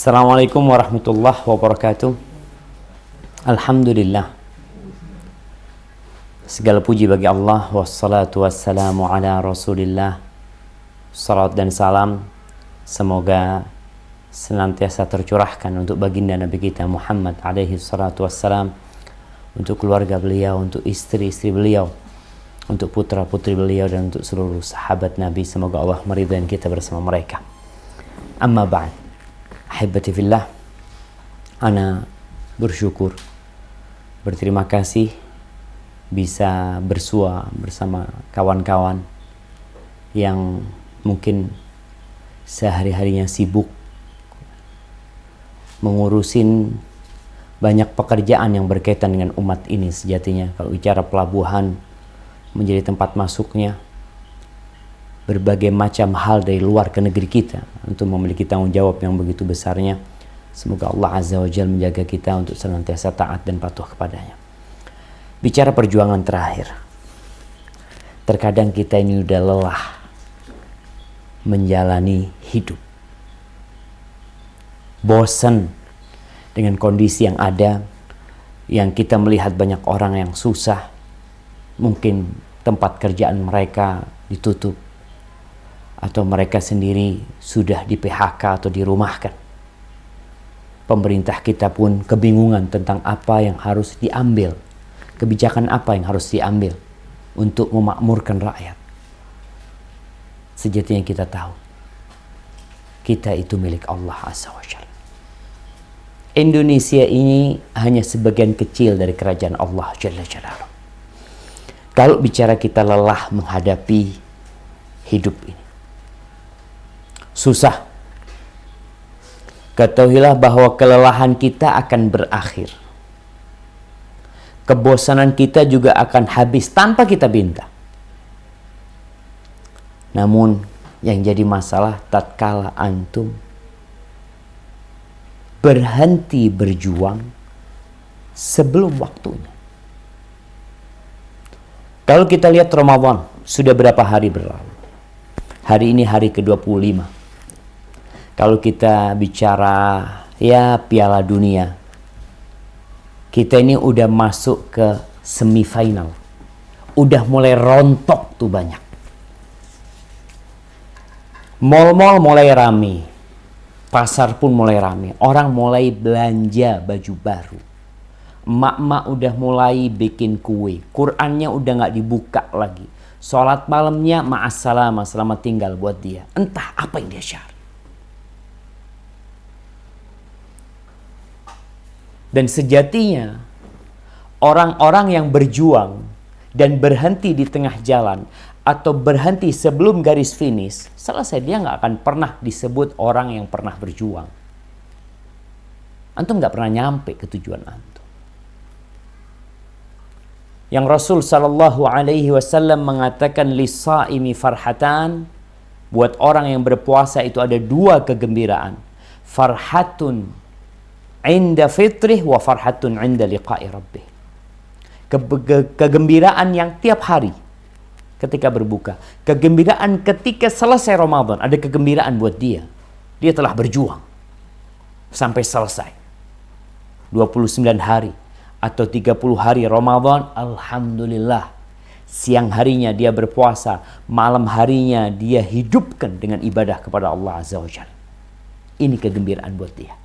Assalamualaikum warahmatullahi wabarakatuh. Alhamdulillah, segala puji bagi Allah, wassalatu wassalamu ala rasulillah. Salat dan salam semoga senantiasa tercurahkan untuk baginda Nabi kita Muhammad alaihi salatu wassalam, untuk keluarga beliau, untuk istri-istri beliau, untuk putra-putri beliau, dan untuk seluruh sahabat Nabi. Semoga Allah meridai kita bersama mereka. Amma ba'd, ahibati fillah, ana bersyukur, berterima kasih bisa bersua bersama kawan-kawan yang mungkin sehari-harinya sibuk mengurusin banyak pekerjaan yang berkaitan dengan umat ini. Sejatinya kalau bicara pelabuhan menjadi tempat masuknya berbagai macam hal dari luar ke negeri kita untuk memiliki tanggung jawab yang begitu besarnya. Semoga Allah Azza wa Jalla menjaga kita untuk senantiasa taat dan patuh kepadanya. Bicara perjuangan terakhir, terkadang kita ini udah lelah menjalani hidup, bosan dengan kondisi yang ada, yang kita melihat banyak orang yang susah, mungkin tempat kerjaan mereka ditutup, atau mereka sendiri sudah di PHK atau dirumahkan. Pemerintah kita pun kebingungan tentang apa yang harus diambil, kebijakan apa yang harus diambil untuk memakmurkan rakyat. Sejatinya kita tahu, kita itu milik Allah Azza wa Jalla. Indonesia ini hanya sebagian kecil dari kerajaan Allah Jalla Jalaluhu. Kalau bicara kita lelah menghadapi hidup ini, susah. Ketahuilah bahwa kelelahan kita akan berakhir. Kebosanan kita juga akan habis tanpa kita minta. Namun yang jadi masalah tatkala antum berhenti berjuang sebelum waktunya. Kalau kita lihat Ramadan sudah berapa hari berlalu? Hari ini hari ke-25. Kalau kita bicara Piala Dunia, kita ini udah masuk ke semifinal. Udah mulai rontok tuh banyak. Mall-mall mulai rame. Pasar pun mulai rame. Orang mulai belanja baju baru. Emak-emak udah mulai bikin kue. Qurannya udah gak dibuka lagi. Sholat malamnya ma'assalamah, selamat tinggal buat dia. Entah apa yang dia syari. Dan sejatinya orang-orang yang berjuang dan berhenti di tengah jalan atau berhenti sebelum garis finish, selesai, dia nggak akan pernah disebut orang yang pernah berjuang. Antum nggak pernah nyampe ke tujuan antum. Yang Rasul Shallallahu Alaihi Wasallam mengatakan lisaimi farhatan, buat orang yang berpuasa itu ada dua kegembiraan, farhatun inda fitrih wa farhatun inda liqa'i rabbih. Kegembiraan yang tiap hari ketika berbuka, kegembiraan ketika selesai Ramadan, ada kegembiraan buat dia. Dia telah berjuang sampai selesai 29 hari atau 30 hari Ramadan, alhamdulillah. Siang harinya dia berpuasa, malam harinya dia hidupkan dengan ibadah kepada Allah Azza wa Jalla. Ini kegembiraan buat dia.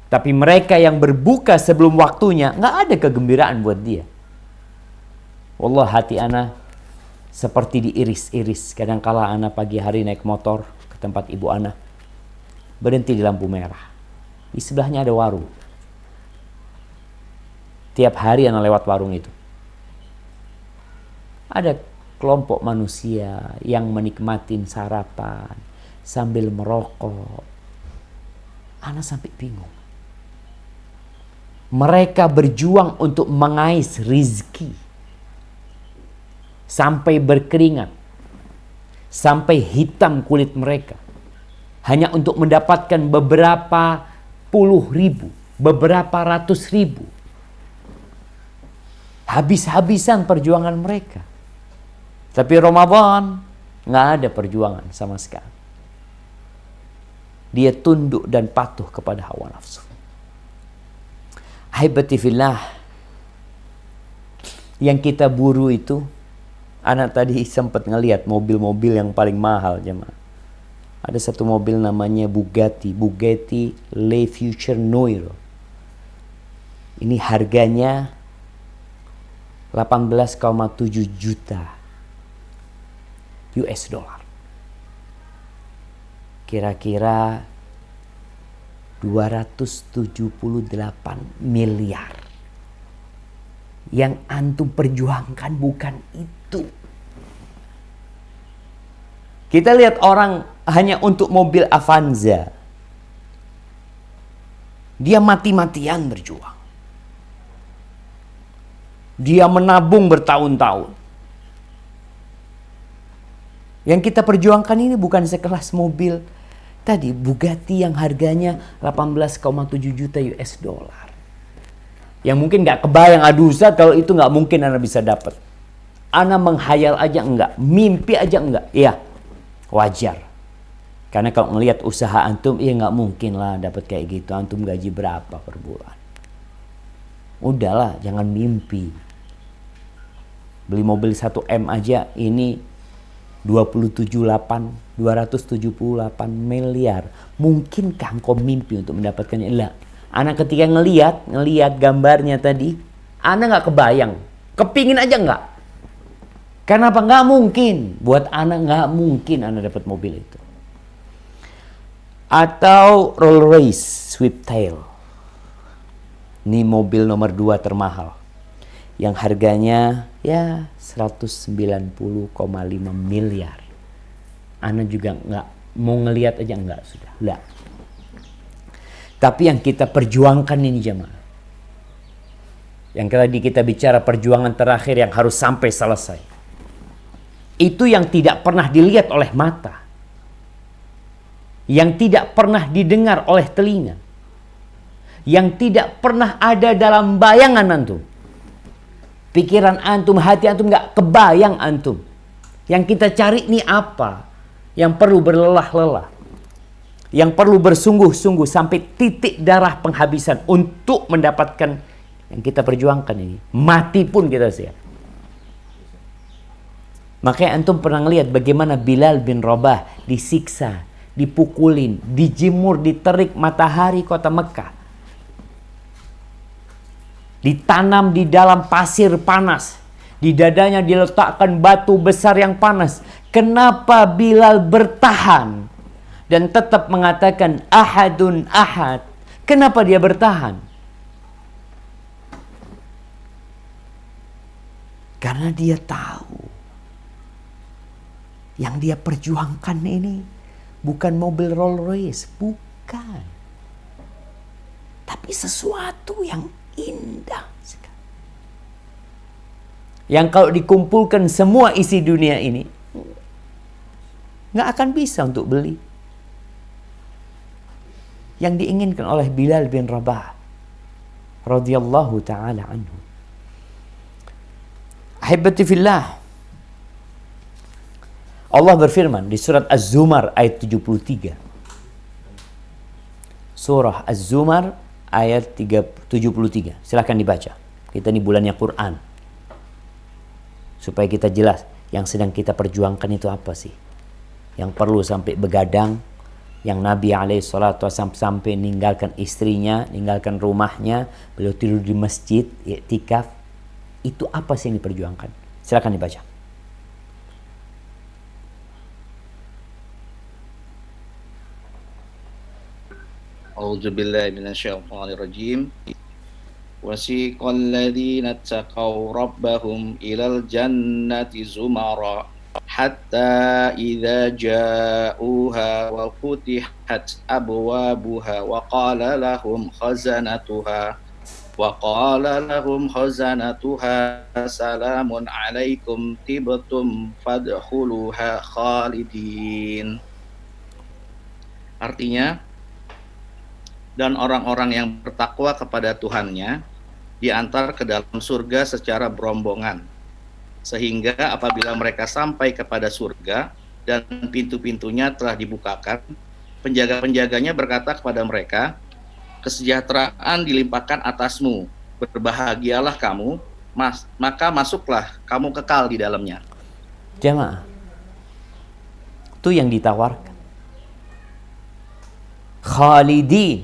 Tapi mereka yang berbuka sebelum waktunya, nggak ada kegembiraan buat dia. Wallah, hati ana seperti diiris-iris. Kadangkala ana pagi hari naik motor ke tempat ibu ana, berhenti di lampu merah. Di sebelahnya ada warung. Tiap hari ana lewat warung itu. Ada kelompok manusia yang menikmatin sarapan sambil merokok. Ana sampai bingung. Mereka berjuang untuk mengais rizki sampai berkeringat, sampai hitam kulit mereka, hanya untuk mendapatkan beberapa puluh ribu, beberapa ratus ribu. Habis-habisan perjuangan mereka. Tapi Ramadan nggak ada perjuangan sama sekali. Dia tunduk dan patuh kepada hawa nafsu. Ahibati fillah, yang kita buru itu, anak tadi sempat ngelihat mobil-mobil yang paling mahal, jemaah. Ada satu mobil namanya Bugatti Le Future Noir. Ini harganya 18,7 juta US dollar. Kira-kira 278 miliar. Yang antum perjuangkan bukan itu. Kita lihat orang hanya untuk mobil Avanza, dia mati-matian berjuang. Dia menabung bertahun-tahun. Yang kita perjuangkan ini bukan sekelas mobil tadi, Bugatti yang harganya 18,7 juta US dollar. Yang mungkin gak kebayang, aduh Ustaz, kalau itu gak mungkin Anda bisa dapat. Anda menghayal aja enggak, mimpi aja enggak. Iya, wajar. Karena kalau ngelihat usaha antum, iya gak mungkin lah dapat kayak gitu. Antum gaji berapa per bulan? Udahlah, jangan mimpi. Beli mobil 1M aja ini 278 miliar. Mungkinkah engkau mimpi untuk mendapatkannya? Lah, anak ketika ngelihat gambarnya tadi, anak nggak kebayang, kepingin aja nggak? Kenapa? Nggak mungkin. Buat anak nggak mungkin anak dapat mobil itu. Atau Rolls Royce Swiftail. Ini mobil nomor 2 termahal, yang harganya ya 190,5 miliar. Ana juga nggak mau ngelihat aja, nggak, sudah lah. Tapi yang kita perjuangkan ini jemaah, yang tadi kita bicara perjuangan terakhir yang harus sampai selesai, itu yang tidak pernah dilihat oleh mata, yang tidak pernah didengar oleh telinga, yang tidak pernah ada dalam bayangan antum. Pikiran antum, hati antum gak kebayang antum. Yang kita cari ini apa? Yang perlu berlelah-lelah, yang perlu bersungguh-sungguh sampai titik darah penghabisan untuk mendapatkan yang kita perjuangkan ini. Mati pun kita siap. Makanya antum pernah lihat bagaimana Bilal bin Rabah disiksa, dipukulin, dijemur, diterik matahari kota Mekah. Ditanam di dalam pasir panas. Di dadanya diletakkan batu besar yang panas. Kenapa Bilal bertahan dan tetap mengatakan ahadun ahad? Kenapa dia bertahan? Karena dia tahu yang dia perjuangkan ini bukan mobil Rolls Royce, bukan. Tapi sesuatu yang indah sekali. Yang kalau dikumpulkan semua isi dunia ini, nggak akan bisa untuk beli. Yang diinginkan oleh Bilal bin Rabah radhiyallahu ta'ala anhu. Ahibati fillah, Allah berfirman di surat Az-Zumar ayat 73. Surah Az-Zumar ayat 73. Silahkan dibaca. Kita ini bulannya Quran. Supaya kita jelas yang sedang kita perjuangkan itu apa sih. Yang perlu sampai begadang. Yang Nabi SAW sampai meninggalkan istrinya, meninggalkan rumahnya. Beliau tidur di masjid, i'tikaf. Itu apa sih yang diperjuangkan? Silahkan dibaca. A'udzubillahi minasyaitonirrajim. Wasiqal ladzina taqaw rabbahum ilal jannati zumara hatta idza ja'uha wa futihat abwabuha wa qala lahum khazanatuha salamun alaikum tibtum fadkhuluha khalidin. Artinya, dan orang-orang yang bertakwa kepada Tuhannya diantar ke dalam surga secara berombongan, sehingga apabila mereka sampai kepada surga dan pintu-pintunya telah dibukakan, Penjaga-penjaganya berkata kepada mereka, kesejahteraan dilimpahkan atasmu, berbahagialah kamu, maka masuklah, kamu kekal di dalamnya. Jamaah, itu yang ditawarkan. Khalidin,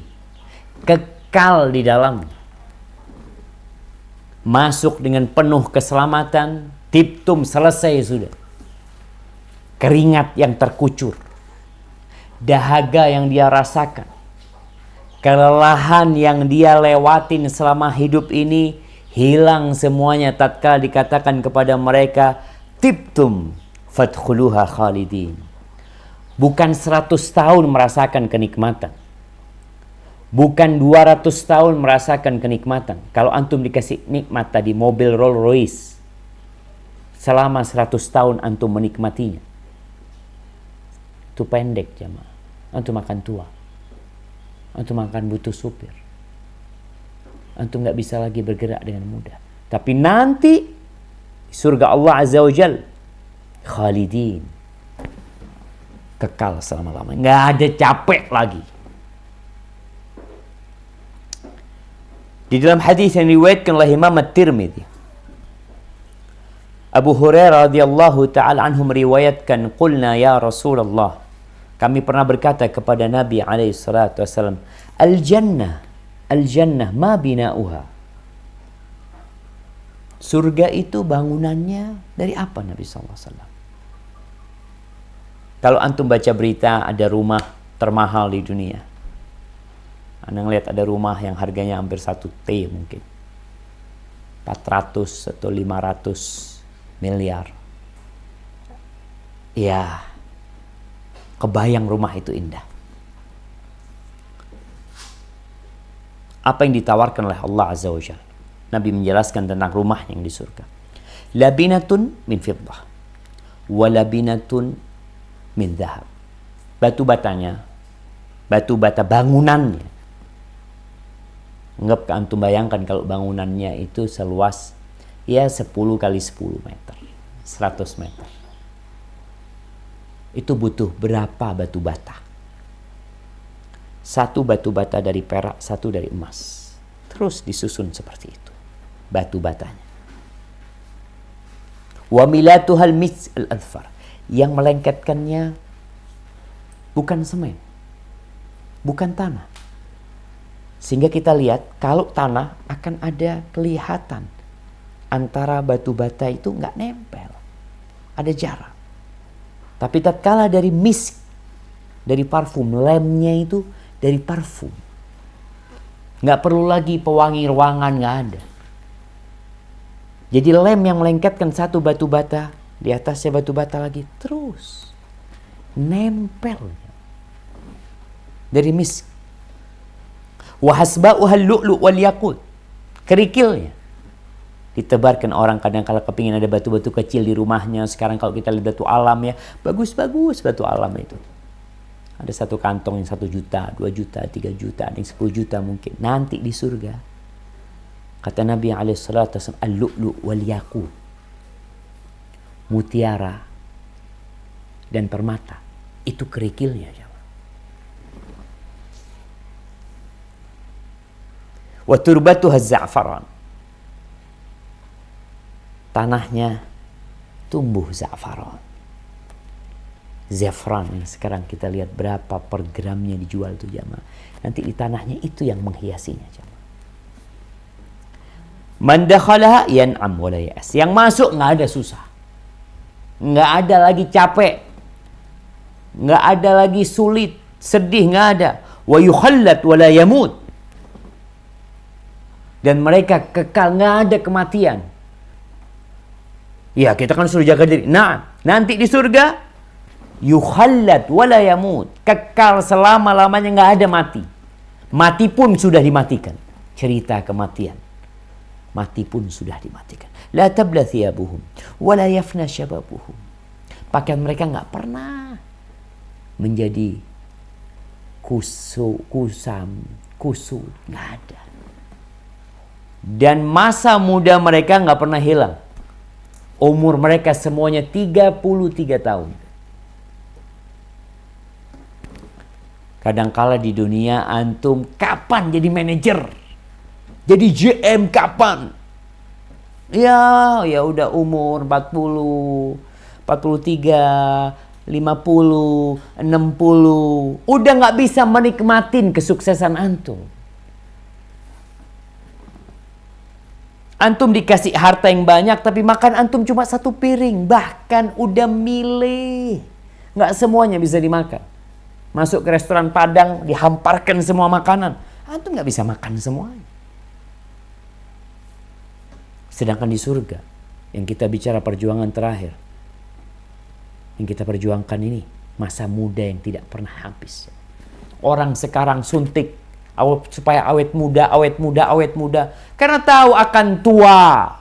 kekal di dalamnya. Masuk dengan penuh keselamatan, tiptum, selesai sudah. Keringat yang terkucur, dahaga yang dia rasakan, kelelahan yang dia lewatin selama hidup ini hilang semuanya tatkala dikatakan kepada mereka, tiptum fadkhuluha khalidin. Bukan 100 tahun merasakan kenikmatan, bukan 200 tahun merasakan kenikmatan. Kalau antum dikasih nikmat tadi mobil Rolls Royce, selama 100 tahun antum menikmatinya, itu pendek jamaah. Antum akan tua, antum akan butuh supir, antum gak bisa lagi bergerak dengan mudah. Tapi nanti surga Allah Azza wa Jal, khalidin, kekal selama-lamanya, gak ada capek lagi. Di dalam hadis yang diriwayatkan oleh Imam At-Tirmidzi, Abu Hurairah radhiyallahu taala anhu meriwayatkan, qulna ya Rasulullah, kami pernah berkata kepada Nabi alaihi salatu wasallam, al-jannah ma bina'uha. Surga itu bangunannya dari apa, Nabi sallallahu alaihi wasallam? Kalau antum baca berita ada rumah termahal di dunia, anda ngelihat ada rumah yang harganya hampir 1 T mungkin, 400 atau 500 miliar. Ya, kebayang rumah itu indah. Apa yang ditawarkan oleh Allah Azza wa Jalla? Nabi menjelaskan tentang rumah yang di surga. Labinatun min fiddah wa labinatun min dhahab. Batu batanya, batu bata bangunannya. Anggap antum bayangkan kalau bangunannya itu seluas ya 10 kali 10 meter, 100 meter. Itu butuh berapa batu bata? 1 batu bata dari perak, 1 dari emas. Terus disusun seperti itu batu batanya. Wa milatuhal mis al-adfar, yang melengketkannya bukan semen, bukan tanah. Sehingga kita lihat kalau tanah akan ada kelihatan antara batu bata itu nggak nempel, ada jarak. Tapi tatkala dari misk, dari parfum, lemnya itu dari parfum, nggak perlu lagi pewangi ruangan, nggak ada. Jadi lem yang melengketkan 1 batu bata, di atasnya batu bata lagi, terus nempel dari misk. Wahasba'uhal lu'lu' wal yaqut, kerikilnya ditebarkan. Orang kadang kala kepingin ada batu-batu kecil di rumahnya. Sekarang kalau kita lihat batu alam ya, bagus-bagus batu alam itu. Ada 1 kantong yang 1 juta, 2 juta, 3 juta, ada yang 10 juta mungkin. Nanti di surga, kata Nabi alaihissalatu wassalam, al-lu'lu' wal yaqut, mutiara dan permata, itu kerikilnya. Wa turbatuha za'faran, tanahnya tumbuh za'faran. Zafran yang sekarang kita lihat berapa per gramnya dijual tuh jamaah. Nanti di tanahnya itu yang menghiasinya jamaah. Man dakhalaha yan'am wa la ya'as, yang masuk nggak ada susah, nggak ada lagi capek, nggak ada lagi sulit, sedih, nggak ada. Wa yukhallad wa la yamut, dan mereka kekal, nggak ada kematian. Ya kita kan suruh jaga diri. Nah nanti di surga yukhallad wala yamut, kekal selama-lamanya, nggak ada mati. Mati pun sudah dimatikan. Cerita kematian, mati pun sudah dimatikan. La tabla thiyabuhum wala yafna syababuhum, pakaian mereka nggak pernah menjadi kusam, nggak ada. Dan masa muda mereka nggak pernah hilang. Umur mereka semuanya 33 tahun. Kadangkala di dunia antum kapan jadi manajer? Jadi GM kapan? Ya udah umur 40, 43, 50, 60. Udah nggak bisa menikmatin kesuksesan antum. Antum dikasih harta yang banyak tapi makan antum cuma satu piring. Bahkan udah milih. Nggak semuanya bisa dimakan. Masuk ke restoran Padang, dihamparkan semua makanan. Antum nggak bisa makan semuanya. Sedangkan di surga, yang kita bicara perjuangan terakhir, yang kita perjuangkan ini, masa muda yang tidak pernah habis. Orang sekarang suntik, supaya awet muda. Karena tahu akan tua,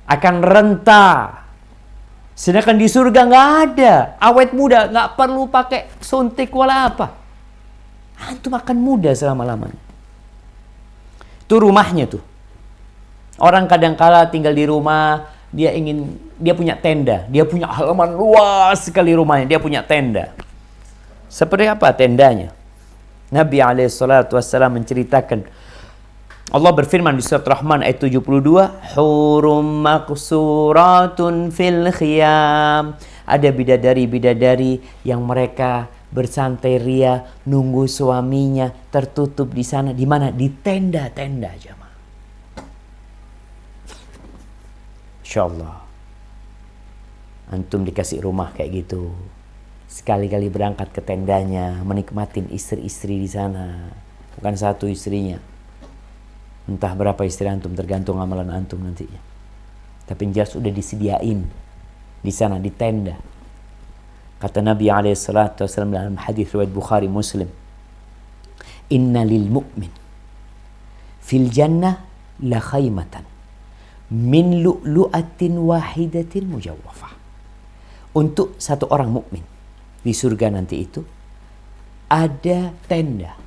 akan renta. Sedangkan di surga nggak ada awet muda, nggak perlu pakai suntik wala apa. Antum akan muda selama-lamanya. Itu rumahnya tuh. Orang kadangkala tinggal di rumah, dia punya tenda, dia punya halaman luas sekali rumahnya, dia punya tenda. Seperti apa tendanya? Nabi SAW menceritakan, Allah berfirman di surat Rahman ayat 72, Hurum maqsuratun fil khiyam. Ada bidadari-bidadari yang mereka bersantai ria nunggu suaminya tertutup di sana. Di mana? Di tenda-tenda jemaah. Insyaallah antum dikasih rumah kayak gitu. Sekali-kali berangkat ke tendanya, menikmatin istri-istri di sana. Bukan satu istrinya. Entah berapa istri antum, tergantung amalan antum nantinya. Tapi jelas udah disediain di sana, di tenda. Kata Nabi SAW dalam hadis riwayat Bukhari Muslim, Inna lil mu'min fil jannah la khaymatan min lu'lu'atin wahidatin mujawwafah. Untuk satu orang mukmin di surga nanti itu ada tenda.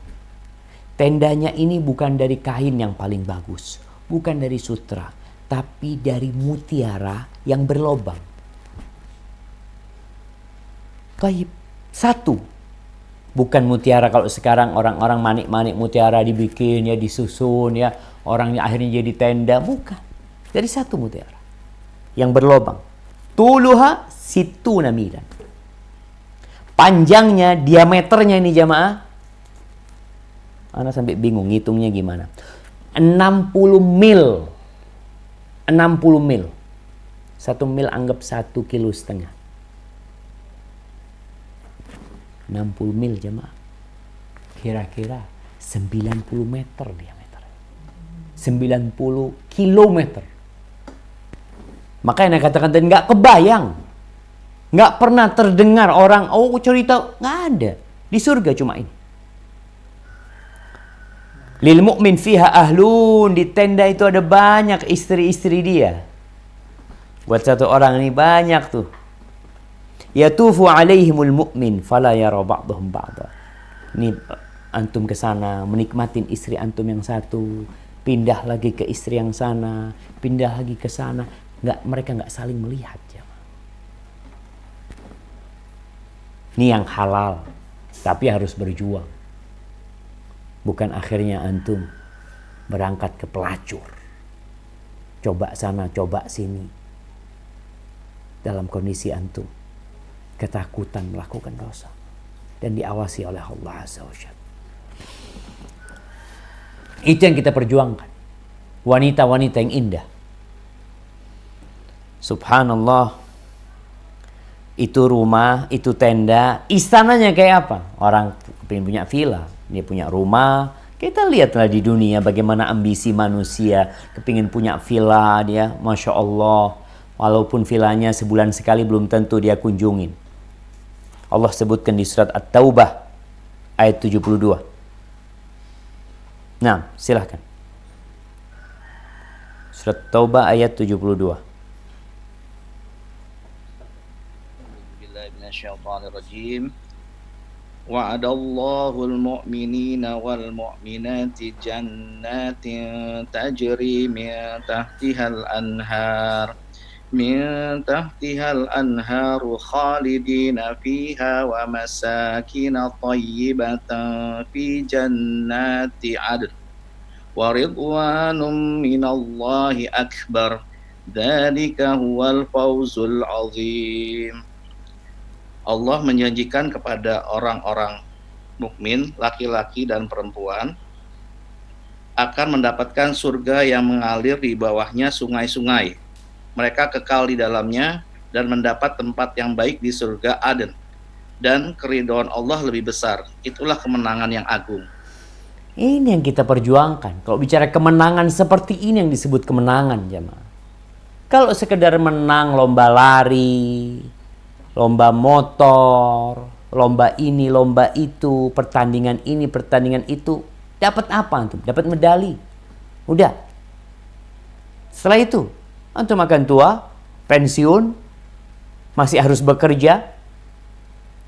Tendanya ini bukan dari kain yang paling bagus, bukan dari sutra, tapi dari mutiara yang berlobang. Taib, satu. Bukan mutiara kalau sekarang orang-orang manik-manik mutiara dibikin ya, disusun ya, orangnya akhirnya jadi tenda, bukan. Dari satu mutiara yang berlobang. Tuluha situna milan. Panjangnya, diameternya ini jamaah, Ana sampai bingung ngitungnya gimana. 60 mil. 60 mil. 1 mil anggap 1,5 kilo. 60 mil jemaah. Kira-kira 90 meter diameter. 90 kilometer. Makanya katakan tadi nggak kebayang. Nggak pernah terdengar orang, cerita, nggak ada. Di surga cuma ini. Lil mu'min fiha ahlun, di tenda itu ada banyak istri-istri dia. Buat satu orang ini banyak tuh. Yatufu alaihimul mu'min fala yara ba'dhum ba'dha. Ini antum ke sana menikmatin istri antum yang satu, pindah lagi ke istri yang sana, pindah lagi ke sana, mereka nggak saling melihat ya. Ini yang halal, tapi harus berjuang. Bukan akhirnya antum berangkat ke pelacur. Coba sana, coba sini. Dalam kondisi antum ketakutan melakukan dosa. Dan diawasi oleh Allah Azza wa Jalla. Itu yang kita perjuangkan. Wanita-wanita yang indah. Subhanallah. Itu rumah, itu tenda. Istananya kayak apa? Orang pengen punya villa. Dia punya rumah. Kita lihatlah di dunia bagaimana ambisi manusia. Kepingin punya villa dia. Masya Allah. Walaupun villanya sebulan sekali belum tentu dia kunjungin. Allah sebutkan di surat At-Taubah. Ayat 72. Nah, silahkan. Surat Taubah ayat 72. Bismillahirrahmanirrahim. Wa'adallahu al-mu'minina wal-mu'minati jannatin tajri min tahtihal anhar min tahtihal anharu khalidina fiha wa masakina tayyibatan fi jannati adn wa ridwanum minallahi akbar dzalika huwal fawzul azim. Allah menjanjikan kepada orang-orang mukmin, laki-laki dan perempuan, akan mendapatkan surga yang mengalir di bawahnya sungai-sungai. Mereka kekal di dalamnya dan mendapat tempat yang baik di surga Aden. Dan keridhaan Allah lebih besar. Itulah kemenangan yang agung. Ini yang kita perjuangkan. Kalau bicara kemenangan seperti ini yang disebut kemenangan, jemaah. Kalau sekedar menang lomba lari, lomba motor, lomba ini, lomba itu, pertandingan ini, pertandingan itu, dapat apa antum? Dapat medali. Udah. Setelah itu, antum akan tua, pensiun, masih harus bekerja.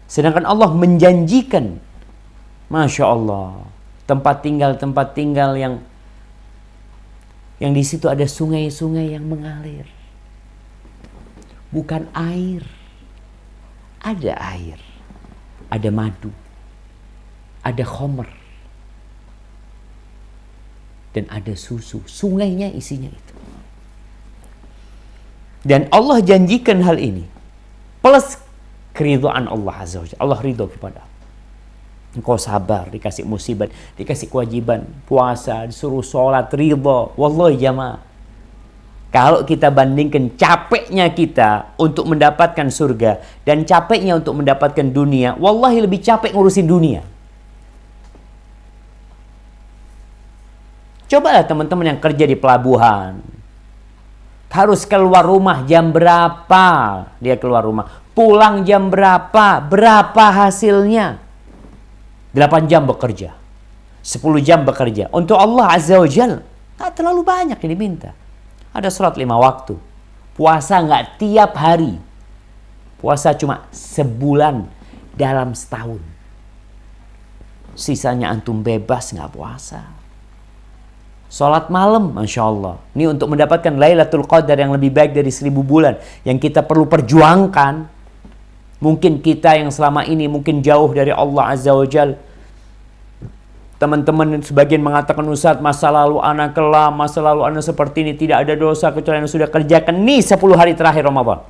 Sedangkan Allah menjanjikan, Masya Allah, tempat tinggal yang di situ ada sungai-sungai yang mengalir. Bukan air. Ada air. Ada madu. Ada khomer. Dan ada susu. Sungainya isinya itu. Dan Allah janjikan hal ini. Plus keridhaan Allah Azza wa Jalla. Allah ridho kepada engkau sabar, dikasih musibah, dikasih kewajiban, puasa, disuruh sholat, ridho. Wallahi jamaah. Kalau kita bandingkan capeknya kita untuk mendapatkan surga dan capeknya untuk mendapatkan dunia, wallahi lebih capek ngurusin dunia. Cobalah teman-teman yang kerja di pelabuhan. Harus keluar rumah jam berapa dia keluar rumah. Pulang jam berapa? Berapa hasilnya? 8 jam bekerja. 10 jam bekerja. Untuk Allah Azza wa Jalla, tak terlalu banyak yang diminta. Ada sholat 5 waktu. Puasa nggak tiap hari. Puasa cuma sebulan dalam setahun. Sisanya antum bebas nggak puasa. Sholat malam, Masya Allah. Ini untuk mendapatkan Lailatul Qadar yang lebih baik dari 1000 bulan. Yang kita perlu perjuangkan. Mungkin kita yang selama ini mungkin jauh dari Allah Azza wa Jal. Teman-teman sebagian mengatakan, Ustaz, masa lalu anak kelam, masa lalu anak seperti ini, tidak ada dosa kecuali yang sudah kerjakan. Nih 10 hari terakhir Ramadan.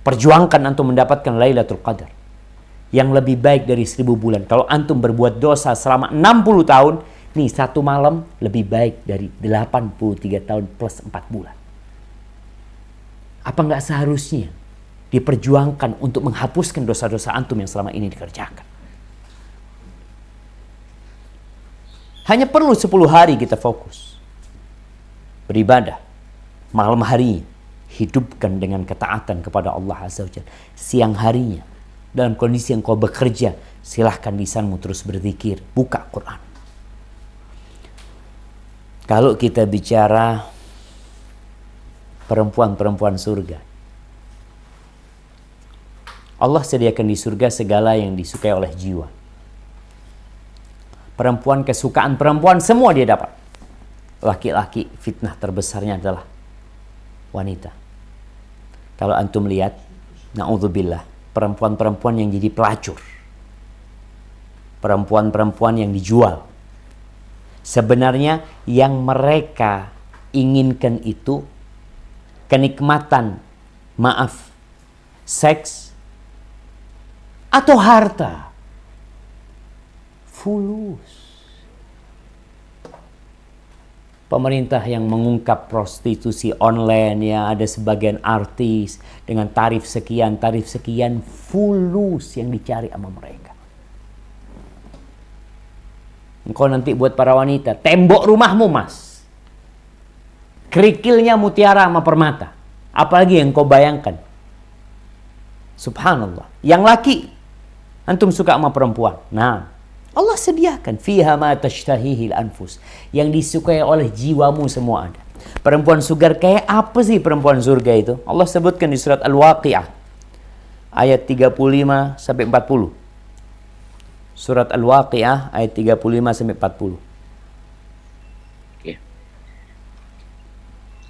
Perjuangkan antum mendapatkan Lailatul Qadar. Yang lebih baik dari 1000 bulan. Kalau antum berbuat dosa selama 60 tahun, nih 1 malam lebih baik dari 83 tahun plus 4 bulan. Apa nggak seharusnya diperjuangkan untuk menghapuskan dosa-dosa antum yang selama ini dikerjakan? Hanya perlu 10 hari kita fokus beribadah. Malam harinya hidupkan dengan ketaatan kepada Allah Azza wa Jalla. Siang harinya dalam kondisi yang kau bekerja, silahkan lisanmu terus berzikir, buka Quran. Kalau kita bicara perempuan-perempuan surga, Allah sediakan di surga segala yang disukai oleh jiwa. Perempuan, kesukaan perempuan, semua dia dapat. Laki-laki, fitnah terbesarnya adalah wanita. Kalau antum lihat, na'udzubillah, perempuan-perempuan yang jadi pelacur. Perempuan-perempuan yang dijual. Sebenarnya yang mereka inginkan itu kenikmatan, maaf, seks, atau harta. Fulus. Pemerintah yang mengungkap prostitusi online, ya ada sebagian artis dengan tarif sekian, fulus yang dicari sama mereka. Engkau nanti buat para wanita, tembok rumahmu mas, kerikilnya mutiara sama permata. Apalagi yang kau bayangkan. Subhanallah. Yang laki, antum suka sama perempuan. Nah, Allah sediakan fiha ma tashtahihil anfus, yang disukai oleh jiwamu semua ada. Perempuan surga kayak apa sih perempuan surga itu? Allah sebutkan di surat Al-Waqi'ah ayat 35 sampai 40. Surat Al-Waqi'ah ayat 35 sampai 40. Oke.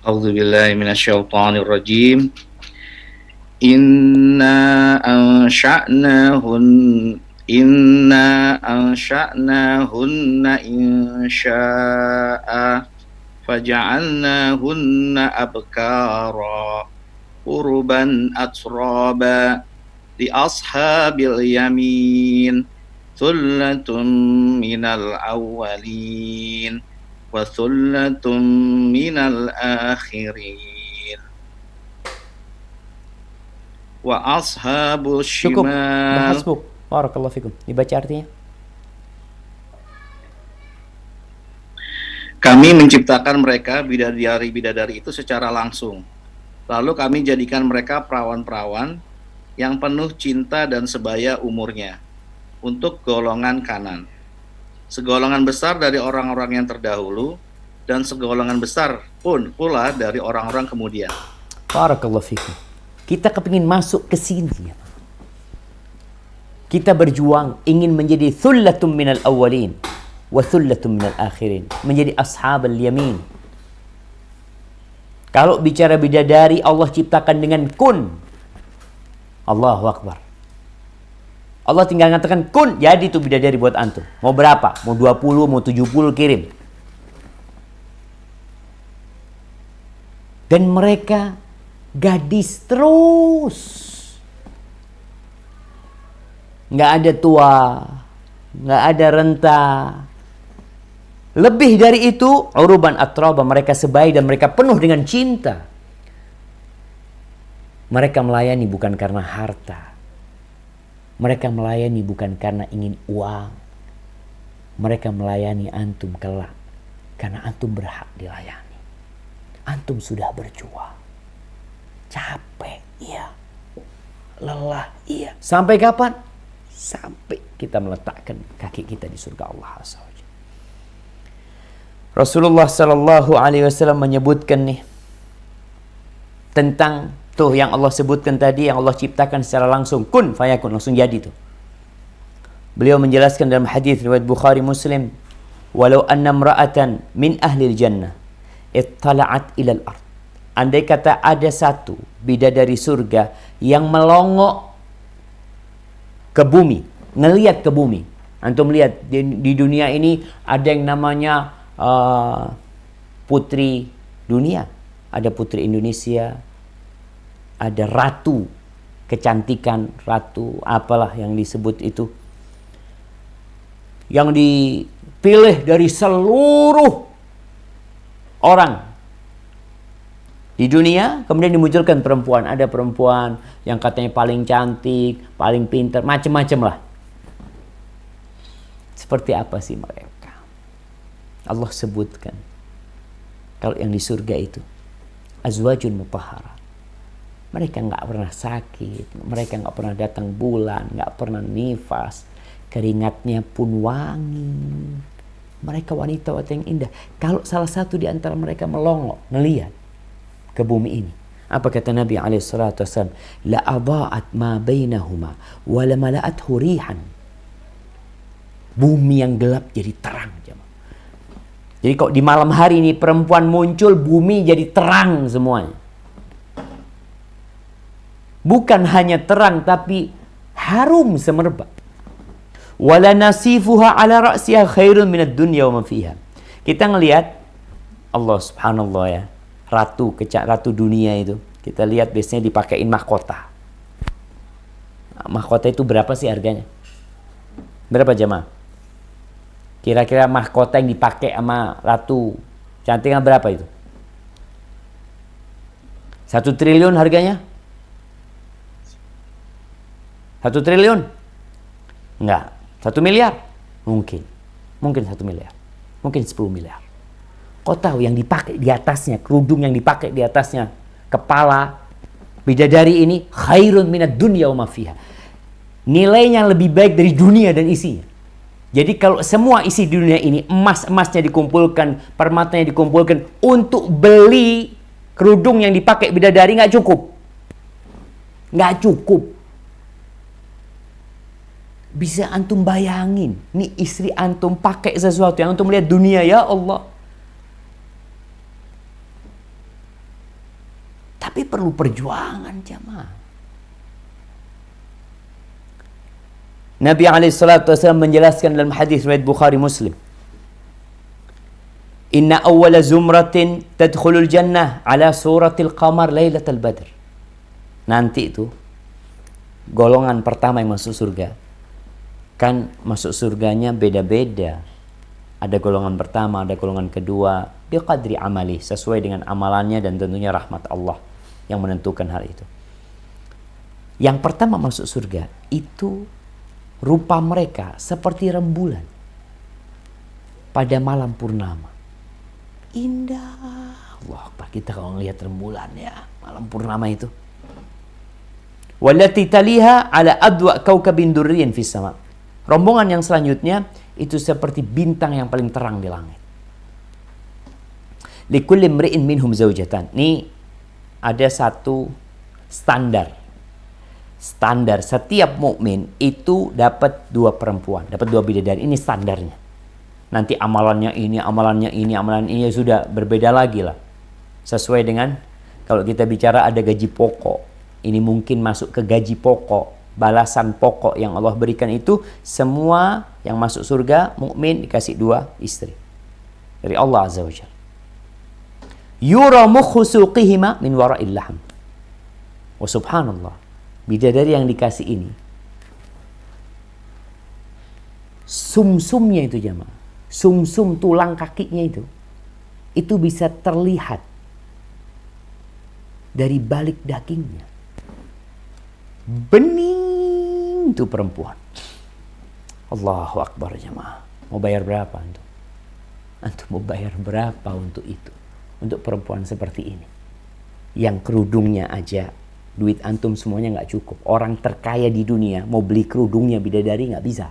A'udzubillahi minasyaitonirrajim. Inna ansha'nahun Inna ansha'nahunna insya'a faja'alnahunna abkara urban atraba li ashabil yamin thullatun minal awwalin wa thullatun minal akhirin wa ashabus Cukup. shimal. Hasbuk. Barakallahu fikum. Dibaca artinya. Kami menciptakan mereka bidadari-bidadari itu secara langsung. Lalu kami jadikan mereka perawan-perawan yang penuh cinta dan sebaya umurnya untuk golongan kanan. Segolongan besar dari orang-orang yang terdahulu dan segolongan besar pun pula dari orang-orang kemudian. Barakallahu fikum. Kita kepingin masuk ke sini. Kita berjuang ingin menjadi thullatun minal awwalin wa thullatun minal akhirin, menjadi ashabul yamin. Kalau bicara bidadari, Allah ciptakan dengan kun. Allahu Akbar. Allah tinggal mengatakan kun, jadi itu bidadari buat antum. Mau berapa? Mau 20, mau 70 kirim. Dan mereka gadis terus. Nggak ada tua, nggak ada renta. Lebih dari itu, uruban atraba, mereka sebaya dan mereka penuh dengan cinta. Mereka melayani bukan karena harta. Mereka melayani bukan karena ingin uang. Mereka melayani antum kelak karena antum berhak dilayani. Antum sudah berjuang. Capek, iya. Lelah, iya. Sampai kapan? Sampai kita meletakkan kaki kita di surga Allah Azza wa Jalla. Rasulullah sallallahu alaihi wasallam menyebutkan nih tentang tuh yang Allah sebutkan tadi, yang Allah ciptakan secara langsung, kun fayakun, langsung jadi tuh. Beliau menjelaskan dalam hadis riwayat Bukhari Muslim, walau anna imra'atan min ahli jannah ittala'at ila al-ard. Andai kata ada satu bidadari surga yang melongok ke bumi, ngelihat ke bumi. Antum lihat di dunia ini ada yang namanya putri dunia, ada putri Indonesia, ada ratu kecantikan, ratu apalah yang disebut itu, yang dipilih dari seluruh orang di dunia. Kemudian dimunculkan perempuan, ada perempuan yang katanya paling cantik, paling pintar, macam-macam lah. Seperti apa sih mereka? Allah sebutkan kalau yang di surga itu azwajun mutahhara. Mereka nggak pernah sakit, mereka nggak pernah datang bulan, nggak pernah nifas, keringatnya pun wangi. Mereka wanita-wanita yang indah. Kalau salah satu di antara mereka melongok, ngelihat ke bumi ini, apa kata Nabi SAW? La adaat ma bainahuma wa la mala'athu rihan. Bumi yang gelap jadi terang. Jadi kalau di malam hari ini perempuan muncul, bumi jadi terang semuanya. Bukan hanya terang, tapi harum semerbak. Wala nasifuha ala ra'siha khairun minad dunya wa ma fiha. Kita ngelihat Allah subhanallah ya, ratu dunia itu. Kita lihat biasanya dipakein mahkota. Mahkota itu berapa sih harganya? Berapa jemaah? Kira-kira mahkota yang dipakai sama ratu cantiknya berapa itu? 1 triliun harganya? 1 triliun? Enggak. 1 miliar? Mungkin 1 miliar. Mungkin 10 miliar. Kau tahu yang dipakai di atasnya, kerudung yang dipakai di atasnya, kepala bidadari ini khairun minad dunya wa ma fiha. Nilainya lebih baik dari dunia dan isinya. Jadi kalau semua isi di dunia ini, emasnya dikumpulkan, permatanya dikumpulkan, untuk beli kerudung yang dipakai bidadari nggak cukup. Nggak cukup. Bisa antum bayangin, nih istri antum pakai sesuatu yang antum lihat dunia, ya Allah. perlu perjuangan jamaah. Nabi SAW menjelaskan dalam hadis riwayat Bukhari Muslim, Inna awwala zumratin tadkhulul jannah ala suratil qamar lailatul badr. Nanti itu golongan pertama yang masuk surga. Kan masuk surganya beda-beda. Ada golongan pertama, ada golongan kedua, biqadri amali, sesuai dengan amalannya dan tentunya rahmat Allah yang menentukan hal itu. Yang pertama masuk surga itu rupa mereka seperti rembulan pada malam purnama. Indah. Allah Akbar, kita kalau ngelihat rembulan ya, malam purnama itu. Wallati taliha ala adwa kaukabin durriyin fis sama. Rombongan yang selanjutnya itu seperti bintang yang paling terang di langit. Likulli imri'in minhum zaujatan. Ini ada satu standar. Standar setiap mukmin itu dapat 2 perempuan, dapat 2 bidadari. Ini standarnya. Nanti amalannya ini, amalan ini sudah berbeda lagi lah. Sesuai dengan kalau kita bicara ada gaji pokok. Ini mungkin masuk ke gaji pokok, balasan pokok yang Allah berikan itu semua yang masuk surga mukmin dikasih 2 istri dari Allah Azza wa Jalla. Yura mukhu suqihima min wara'il lahm. Wa subhanallah, bidadari yang dikasih ini sumsumnya itu jamaah, sumsum tulang kakinya itu bisa terlihat dari balik dagingnya. Bening tuh perempuan. Allahu Akbar jamaah. Mau bayar berapa antum? Antum mau bayar berapa untuk itu? Untuk perempuan seperti ini. Yang kerudungnya aja duit antum semuanya nggak cukup. Orang terkaya di dunia mau beli kerudungnya bidadari nggak bisa.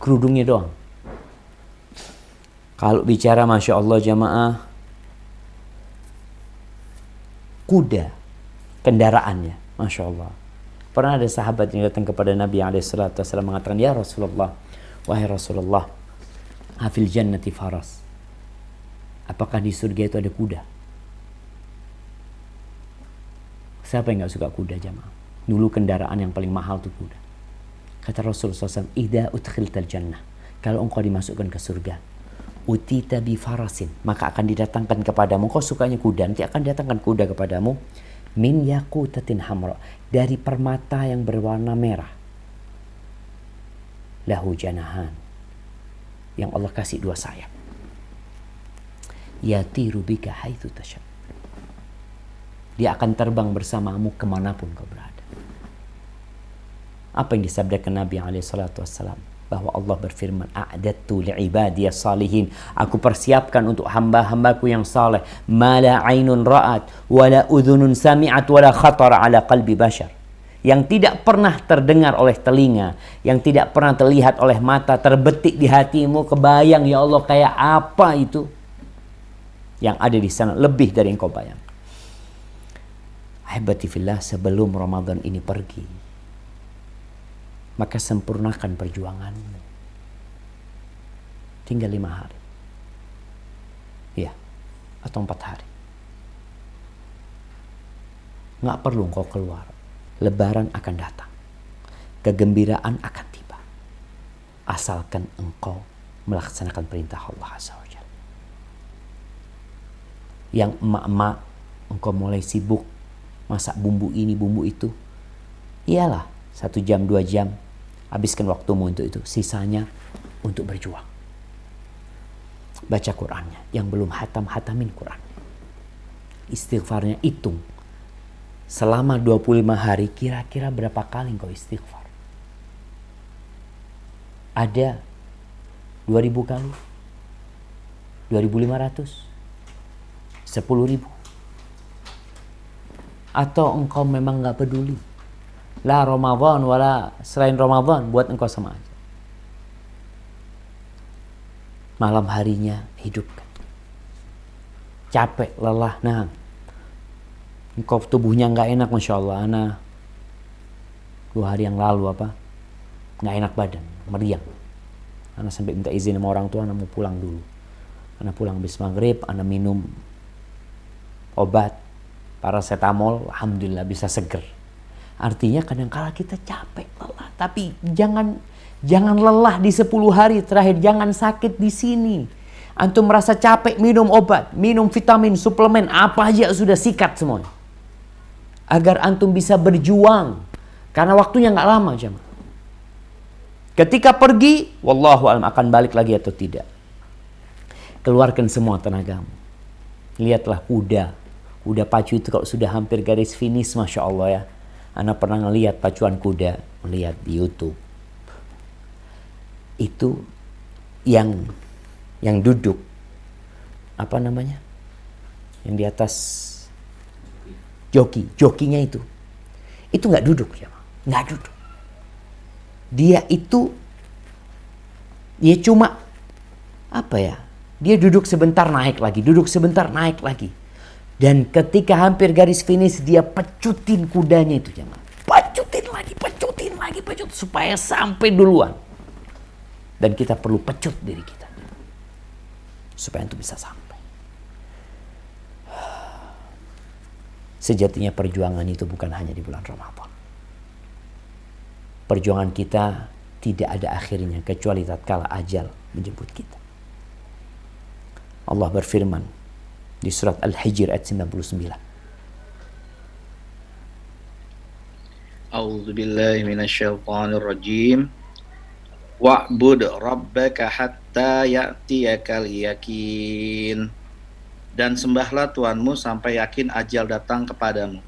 Kerudungnya doang. Kalau bicara Masya Allah jamaah, kuda, kendaraannya, Masya Allah. Pernah ada sahabat yang datang kepada Nabi SAW mengatakan, Ya Rasulullah, wahai Rasulullah, hafil jannati faras. Apakah di surga itu ada kuda? Siapa yang gak suka kuda jamaah? Dulu kendaraan yang paling mahal itu kuda. Kata Rasulullah SAW, Idza udkhiltal jannah, kalau engkau dimasukkan ke surga, utita bi farasin, maka akan didatangkan kepadamu, kau sukanya kuda, nanti akan didatangkan kuda kepadamu, min yaqutatin hamra, dari permata yang berwarna merah, lahu janahan, yang Allah kasih 2 sayap, yatiru bika haitsu tasha, dia akan terbang bersamamu kemanapun kau berada. Apa yang disabdakan Nabi SAW? Bahwa Allah berfirman, a'dadtu li'ibadiyas salihin, aku persiapkan untuk hamba-hambaku yang saleh, ma la ainun ra'at, wala udhunun sami'at, wala khatara ala qalbi bashar, yang tidak pernah terdengar oleh telinga, yang tidak pernah terlihat oleh mata, terbetik di hatimu, kebayang ya Allah kayak apa itu yang ada di sana, lebih dari yang kau bayang. Ahibati fillah, sebelum Ramadan ini pergi, maka sempurnakan perjuanganmu. Tinggal 5 hari. Ya, atau 4 hari. Nggak perlu engkau keluar. Lebaran akan datang. Kegembiraan akan tiba. Asalkan engkau melaksanakan perintah Allah Azza wa Jalla. Yang emak-emak, engkau mulai sibuk masak bumbu ini, bumbu itu. Iyalah, 1 jam, 2 jam. Habiskan waktumu untuk itu. Sisanya untuk berjuang. Baca Qur'annya. Yang belum hatamin Qur'an. Istighfarnya hitung. Selama 25 hari kira-kira berapa kali engkau istighfar? Ada 2000 kali? 2500? 10.000? Atau engkau memang gak peduli? La Ramadan wala selain Ramadan, buat engkau sama aja. Malam harinya hidupkan. Capek, lelah, nah. Engkau tubuhnya nggak enak, Masya Allah. Ana 2 hari yang lalu nggak enak badan, meriang. Ana sampai minta izin sama orang tua, Ana mau pulang dulu. Ana pulang habis maghrib, Ana minum obat paracetamol, alhamdulillah bisa seger. Artinya kadang-kala kita capek, lelah, tapi jangan lelah di 10 hari terakhir, jangan sakit di sini. Antum merasa capek, minum obat, minum vitamin, suplemen, apa aja sudah sikat semua. Agar antum bisa berjuang. Karena waktunya nggak lama, jemaah. Ketika pergi, wallahu alam akan balik lagi atau tidak. Keluarkan semua tenagamu. Lihatlah kuda pacu itu kalau sudah hampir garis finish, Masya Allah ya. Ana pernah ngelihat pacuan kuda, melihat di YouTube. Itu yang duduk, apa namanya? Yang di atas jokinya itu nggak duduk ya, nggak duduk. Dia cuma apa ya? Dia duduk sebentar naik lagi, duduk sebentar naik lagi. Dan ketika hampir garis finish dia pecutin kudanya itu, jemaah. Pecutin lagi supaya sampai duluan. Dan kita perlu pecut diri kita supaya itu bisa sampai. Sejatinya perjuangan itu bukan hanya di bulan Ramadan. Perjuangan kita tidak ada akhirnya kecuali tatkala ajal menjemput kita. Allah berfirman di surat Al-Hijr ayat 99. A'udzu billahi minasyaitonir rajim. Wa'bud rabbaka hatta ya'tiyakal yakin. Dan sembahlah Tuhanmu sampai yakin ajal datang kepadamu.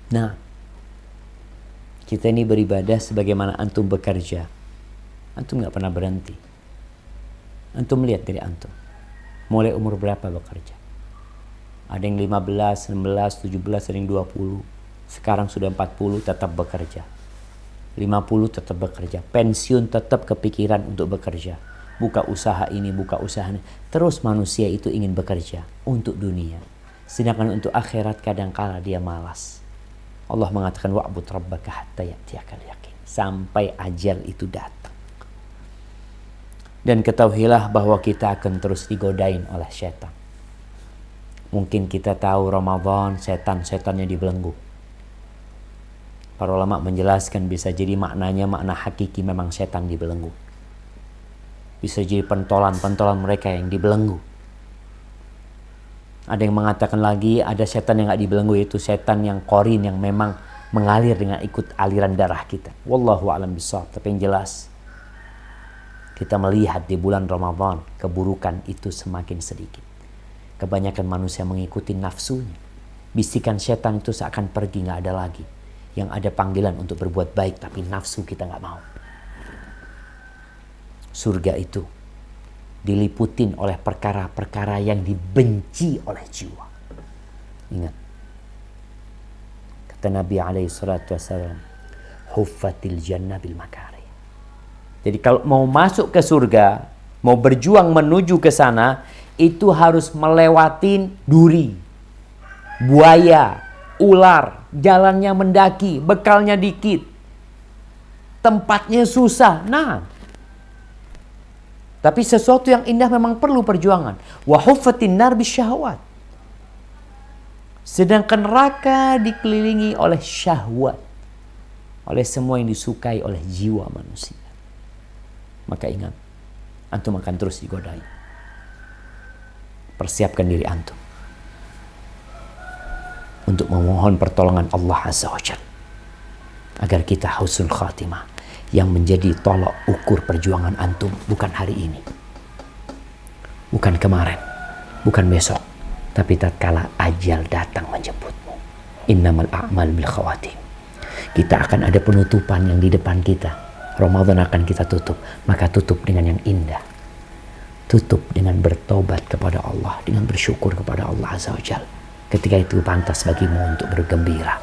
Nah, kita ini beribadah sebagaimana antum bekerja. Antum gak pernah berhenti. Antum lihat dari antum. Mulai umur berapa bekerja? Ada yang 15, 16, 17, ada yang 20. Sekarang sudah 40 tetap bekerja. 50 tetap bekerja. Pensiun tetap kepikiran untuk bekerja. Buka usaha ini, buka usaha ini. Terus manusia itu ingin bekerja untuk dunia. Sedangkan untuk akhirat kadangkala dia malas. Allah mengatakan wa'bud rabbaka hatta ya'tiyakal yakin. Sampai ajal itu datang. Dan ketahuilah bahwa kita akan terus digodain oleh setan. Mungkin kita tahu Ramadan setan-setannya dibelenggu. Para ulama menjelaskan bisa jadi maknanya makna hakiki memang setan dibelenggu. Bisa jadi pentolan-pentolan mereka yang dibelenggu. Ada yang mengatakan lagi ada setan yang gak dibelenggu, itu setan yang korin yang memang mengalir dengan ikut aliran darah kita. Wallahu a'lam bishawab. Tapi yang jelas kita melihat di bulan Ramadan keburukan itu semakin sedikit. Kebanyakan manusia mengikuti nafsunya. Bisikan setan itu seakan pergi, gak ada lagi. Yang ada panggilan untuk berbuat baik, tapi nafsu kita gak mau. Surga itu diliputin oleh perkara-perkara yang dibenci oleh jiwa. Ingat. Kata Nabi SAW, huffatil jannah bil makari. Jadi kalau mau masuk ke surga, mau berjuang menuju ke sana, itu harus melewatin duri, buaya, ular, jalannya mendaki, bekalnya dikit, tempatnya susah. Nah, tapi sesuatu yang indah memang perlu perjuangan. Wa huffatin nar bisyahwat. Sedangkan neraka dikelilingi oleh syahwat, oleh semua yang disukai oleh jiwa manusia. Maka ingat, antum akan terus digodai. Persiapkan diri antum untuk memohon pertolongan Allah Azza wa Jalla agar kita husnul khatimah, yang menjadi tolok ukur perjuangan antum bukan hari ini, bukan kemarin, bukan besok, tapi tatkala ajal datang menjemputmu. Innamal a'mal bil khawatim. Kita akan ada penutupan yang di depan kita. Ramadan akan kita tutup, maka tutup dengan yang indah. Tutup dengan bertobat kepada Allah, dengan bersyukur kepada Allah Azza wa Jalla. Ketika itu pantas bagimu untuk bergembira.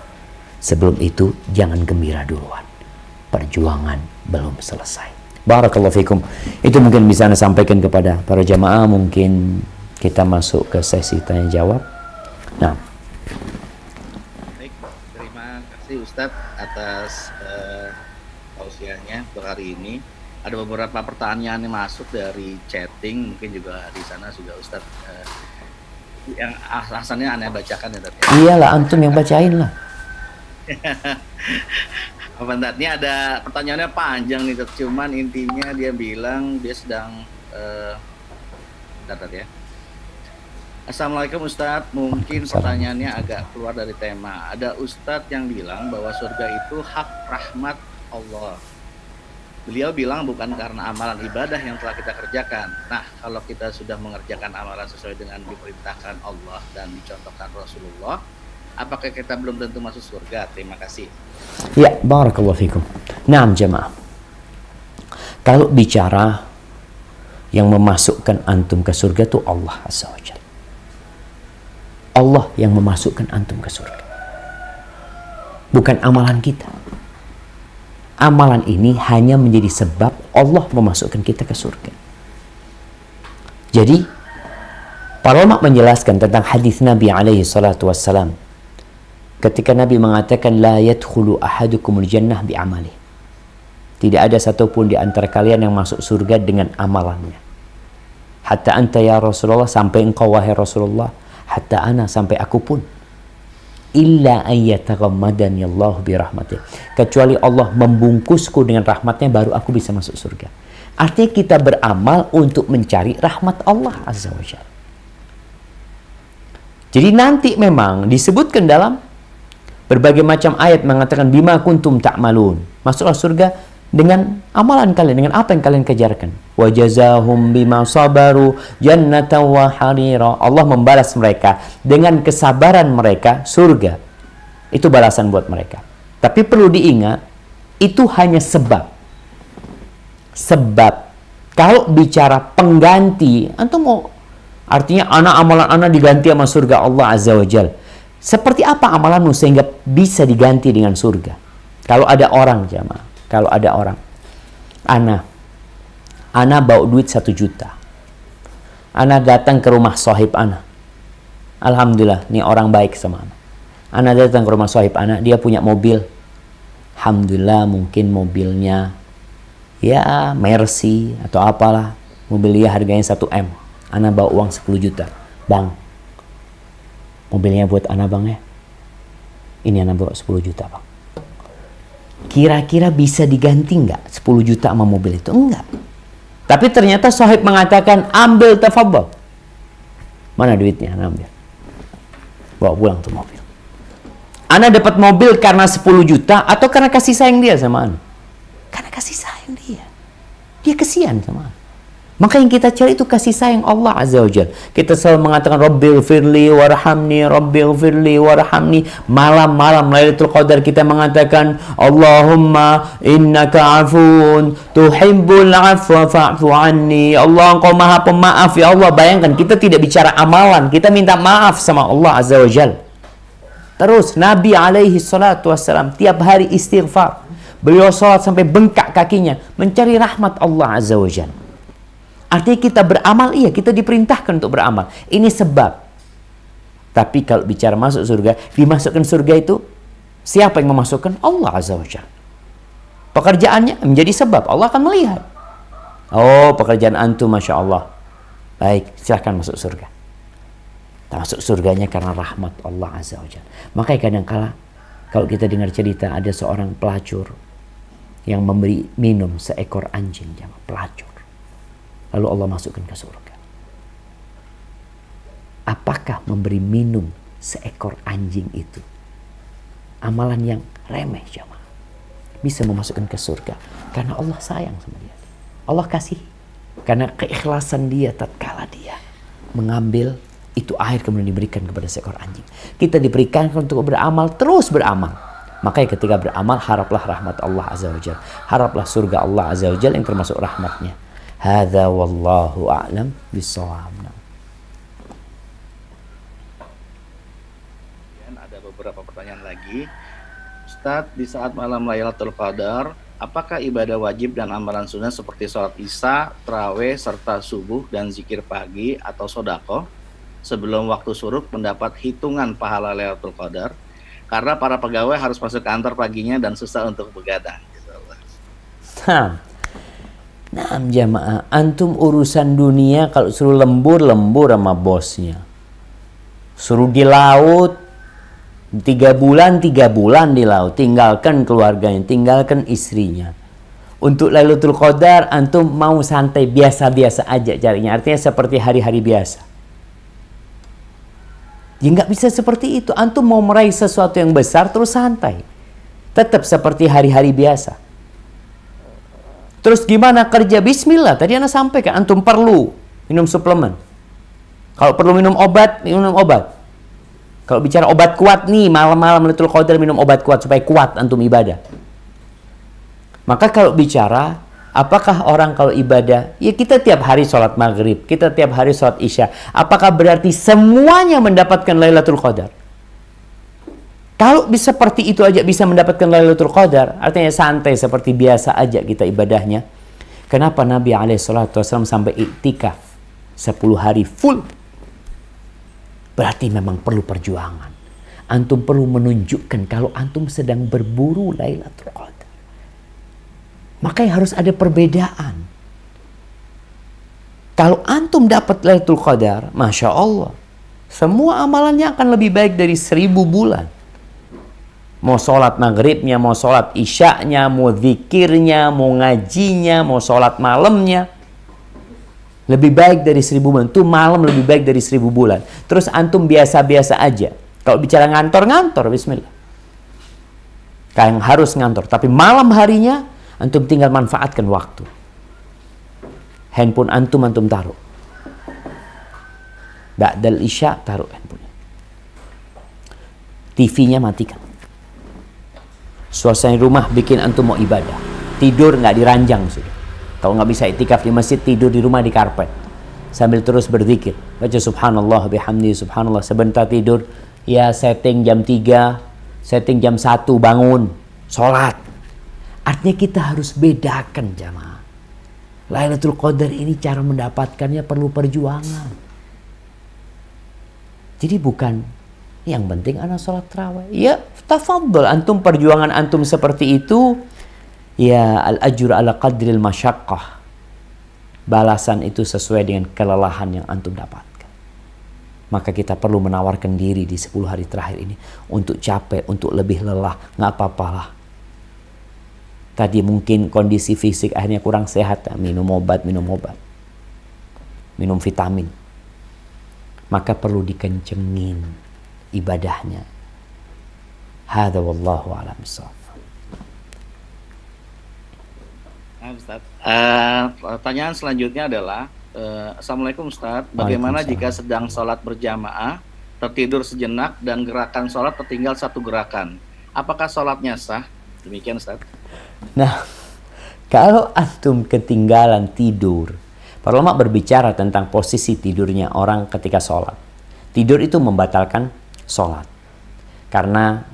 Sebelum itu jangan gembira duluan. Perjuangan belum selesai. Barakallahu fikum. Itu mungkin bisa Anda sampaikan kepada para jamaah. Mungkin kita masuk ke sesi tanya jawab. Nah, baik, terima kasih Ustadz atas tausiahnya untuk hari ini. Ada beberapa pertanyaan yang masuk dari chatting, mungkin juga di sana sudah Ustadz yang asalnya aneh bacakan ya tadi. Iyalah, antum yang bacain lah. Apa ini ada pertanyaannya panjang nih, cuman intinya dia bilang dia sedang ya. Assalamualaikum Ustadz, mungkin pertanyaannya agak keluar dari tema. Ada Ustadz yang bilang bahwa surga itu hak rahmat Allah. Beliau bilang bukan karena amalan ibadah yang telah kita kerjakan. Nah, kalau kita sudah mengerjakan amalan sesuai dengan diperintahkan Allah dan dicontohkan Rasulullah, apakah kita belum tentu masuk surga? Terima kasih. Ya, barakallahu fikum. Naam jemaah. Kalau bicara yang memasukkan antum ke surga itu Allah Azza wa Jalla. Allah yang memasukkan antum ke surga. Bukan amalan kita. Amalan ini hanya menjadi sebab Allah memasukkan kita ke surga. Jadi, para ulama menjelaskan tentang hadis Nabi alaihi salatu wassalam. Ketika Nabi mengatakan, la yadkhulu ahadukumul jannah bi'amali. Tidak ada satupun di antara kalian yang masuk surga dengan amalannya. Hatta anta ya Rasulullah, sampai engkau wahai Rasulullah. Hatta ana, sampai aku pun. Illa ayyataghammadani Allah birahmatih. Kecuali Allah membungkusku dengan rahmatnya, baru aku bisa masuk surga. Artinya kita beramal untuk mencari rahmat Allah Azza wa Jalla. Jadi nanti memang disebutkan dalam berbagai macam ayat mengatakan bima kuntum ta'malun. Masuklah surga dengan amalan kalian, dengan apa yang kalian kejarkan. Wa jazahum bima sabaru jannatan wa harira. Allah membalas mereka dengan kesabaran mereka surga. Itu balasan buat mereka. Tapi perlu diingat, itu hanya sebab. Sebab kalau bicara pengganti, antum mau artinya amalan anak diganti sama surga Allah Azza wa Jalla. Seperti apa amalanmu sehingga bisa diganti dengan surga? Kalau ada orang jamaah, kalau ada orang, Ana bawa duit 1 juta. Ana datang ke rumah sahib Ana. Alhamdulillah, ini orang baik sama Ana. Ana datang ke rumah sahib Ana, dia punya mobil. Alhamdulillah, mungkin mobilnya ya Mercy atau apalah. Mobil dia harganya 1 M. Ana bawa uang 10 juta. Bang, mobilnya buat Ana bang ya. Ini Ana bawa 10 juta bang. Kira-kira bisa diganti nggak 10 juta sama mobil itu? Enggak. Tapi ternyata sahib mengatakan, ambil tafadhol. Mana duitnya? Ana ambil. Bawa pulang tuh mobil. Ana dapat mobil karena 10 juta atau karena kasih sayang dia sama Ana? Karena kasih sayang dia. Dia kesian sama Ana. Maka yang kita cari itu kasih sayang Allah Azza wa Jalla. Kita selalu mengatakan Rabbighfirli warhamni, Rabbighfirli warhamni. Malam-malam Lailatul Qadar kita mengatakan Allahumma innaka afun tuhibbul afwa fa'fu anni. Allah, engkau maha pemaaf ya Allah. Bayangkan kita tidak bicara amalan, kita minta maaf sama Allah Azza wa Jalla. Terus Nabi alaihi salatu wassalam tiap hari istighfar. Beliau salat sampai bengkak kakinya mencari rahmat Allah Azza wa Jalla. Artinya kita beramal, iya kita diperintahkan untuk beramal. Ini sebab. Tapi kalau bicara masuk surga, dimasukkan surga itu siapa yang memasukkan? Allah Azza wa Jalla. Pekerjaannya menjadi sebab. Allah akan melihat. Oh, pekerjaan antum Masya Allah. Baik, silahkan masuk surga. Masuk surganya karena rahmat Allah Azza wa Jalla. Makanya kadang-kala kalau kita dengar cerita ada seorang pelacur yang memberi minum seekor anjing, pelacur. Lalu Allah masukkan ke surga. Apakah memberi minum seekor anjing itu amalan yang remeh jamaah? Bisa memasukkan ke surga karena Allah sayang sama dia. Allah kasih karena keikhlasan dia tatkala dia mengambil itu air kemudian diberikan kepada seekor anjing. Kita diberikan untuk beramal, terus beramal. Makanya ketika beramal haraplah rahmat Allah Azza wa Jalla. Haraplah surga Allah Azza wa Jalla yang termasuk rahmatnya. Hadza wallahu a'lam bissawab. Ada beberapa pertanyaan lagi. Ustadz, di saat malam Lailatul Qadar, apakah ibadah wajib dan amalan sunnah seperti sholat isya, tarawih, serta subuh dan zikir pagi atau sodako sebelum waktu syuruk mendapat hitungan pahala Lailatul Qadar? Karena para pegawai harus masuk kantor paginya dan susah untuk begadang. Nah jamaah, antum urusan dunia kalau suruh lembur sama bosnya. Suruh di laut 3 bulan di laut, tinggalkan keluarganya, tinggalkan istrinya. Untuk Lailatul Qadar antum mau santai biasa-biasa aja carinya, artinya seperti hari-hari biasa. Ya nggak bisa seperti itu. Antum mau meraih sesuatu yang besar terus santai, tetap seperti hari-hari biasa. Terus gimana kerja? Bismillah. Tadi Anda sampaikan antum perlu minum suplemen. Kalau perlu minum obat, minum obat. Kalau bicara obat kuat nih, malam-malam Lailatul Qadar minum obat kuat supaya kuat antum ibadah. Maka kalau bicara, apakah orang kalau ibadah, ya kita tiap hari sholat maghrib, kita tiap hari sholat isya. Apakah berarti semuanya mendapatkan Lailatul Qadar? Kalau bisa seperti itu aja bisa mendapatkan Lailatul Qadar, artinya santai seperti biasa aja kita ibadahnya. Kenapa Nabi SAW sampai iktikaf 10 hari full? Berarti memang perlu perjuangan. Antum perlu menunjukkan kalau antum sedang berburu Lailatul Qadar. Makanya harus ada perbedaan. Kalau antum dapat Lailatul Qadar, Masya Allah, semua amalannya akan lebih baik dari 1000 bulan. Mau sholat maghribnya, mau sholat isya'nya, mau zikirnya, mau ngajinya, mau sholat malamnya. Lebih baik dari 1000 bulan. Itu malam lebih baik dari 1000 bulan. Terus antum biasa-biasa aja. Kalau bicara ngantor, bismillah. Kalian harus ngantor. Tapi malam harinya, antum tinggal manfaatkan waktu. Handphone antum taruh. Ba'dal isya taruh handphone. TV-nya matikan. Suasana rumah bikin antum mau ibadah. Tidur nggak diranjang sudah. Kalau nggak bisa iktikaf di masjid, tidur di rumah di karpet. Sambil terus berzikir. Baca subhanallah bihamdi subhanallah. Sebentar tidur. Ya setting jam 3. Setting jam 1 bangun. Sholat. Artinya kita harus bedakan jamaah. Lailatul Qadar ini cara mendapatkannya perlu perjuangan. Jadi bukan yang penting anak sholat tarawih. Ya tafadhol. Antum perjuangan antum seperti itu. Ya al-ajur ala qadril masyaqqah. Balasan itu sesuai dengan kelelahan yang antum dapatkan. Maka kita perlu menawarkan diri di 10 hari terakhir ini. Untuk capek, untuk lebih lelah. Nggak apa-apalah. Tadi mungkin kondisi fisik akhirnya kurang sehat. Minum obat. Minum vitamin. Maka perlu dikencengin ibadahnya. Hadza wallahu a'lam bissawab. Ustaz. Pertanyaan selanjutnya adalah, Assalamualaikum Ustaz, bagaimana jika sedang sholat berjamaah, tertidur sejenak dan gerakan sholat tertinggal 1 gerakan? Apakah sholatnya sah? Demikian Ustaz. Nah, kalau antum ketinggalan tidur, para ulama berbicara tentang posisi tidurnya orang ketika sholat. Tidur itu membatalkan sholat. Karena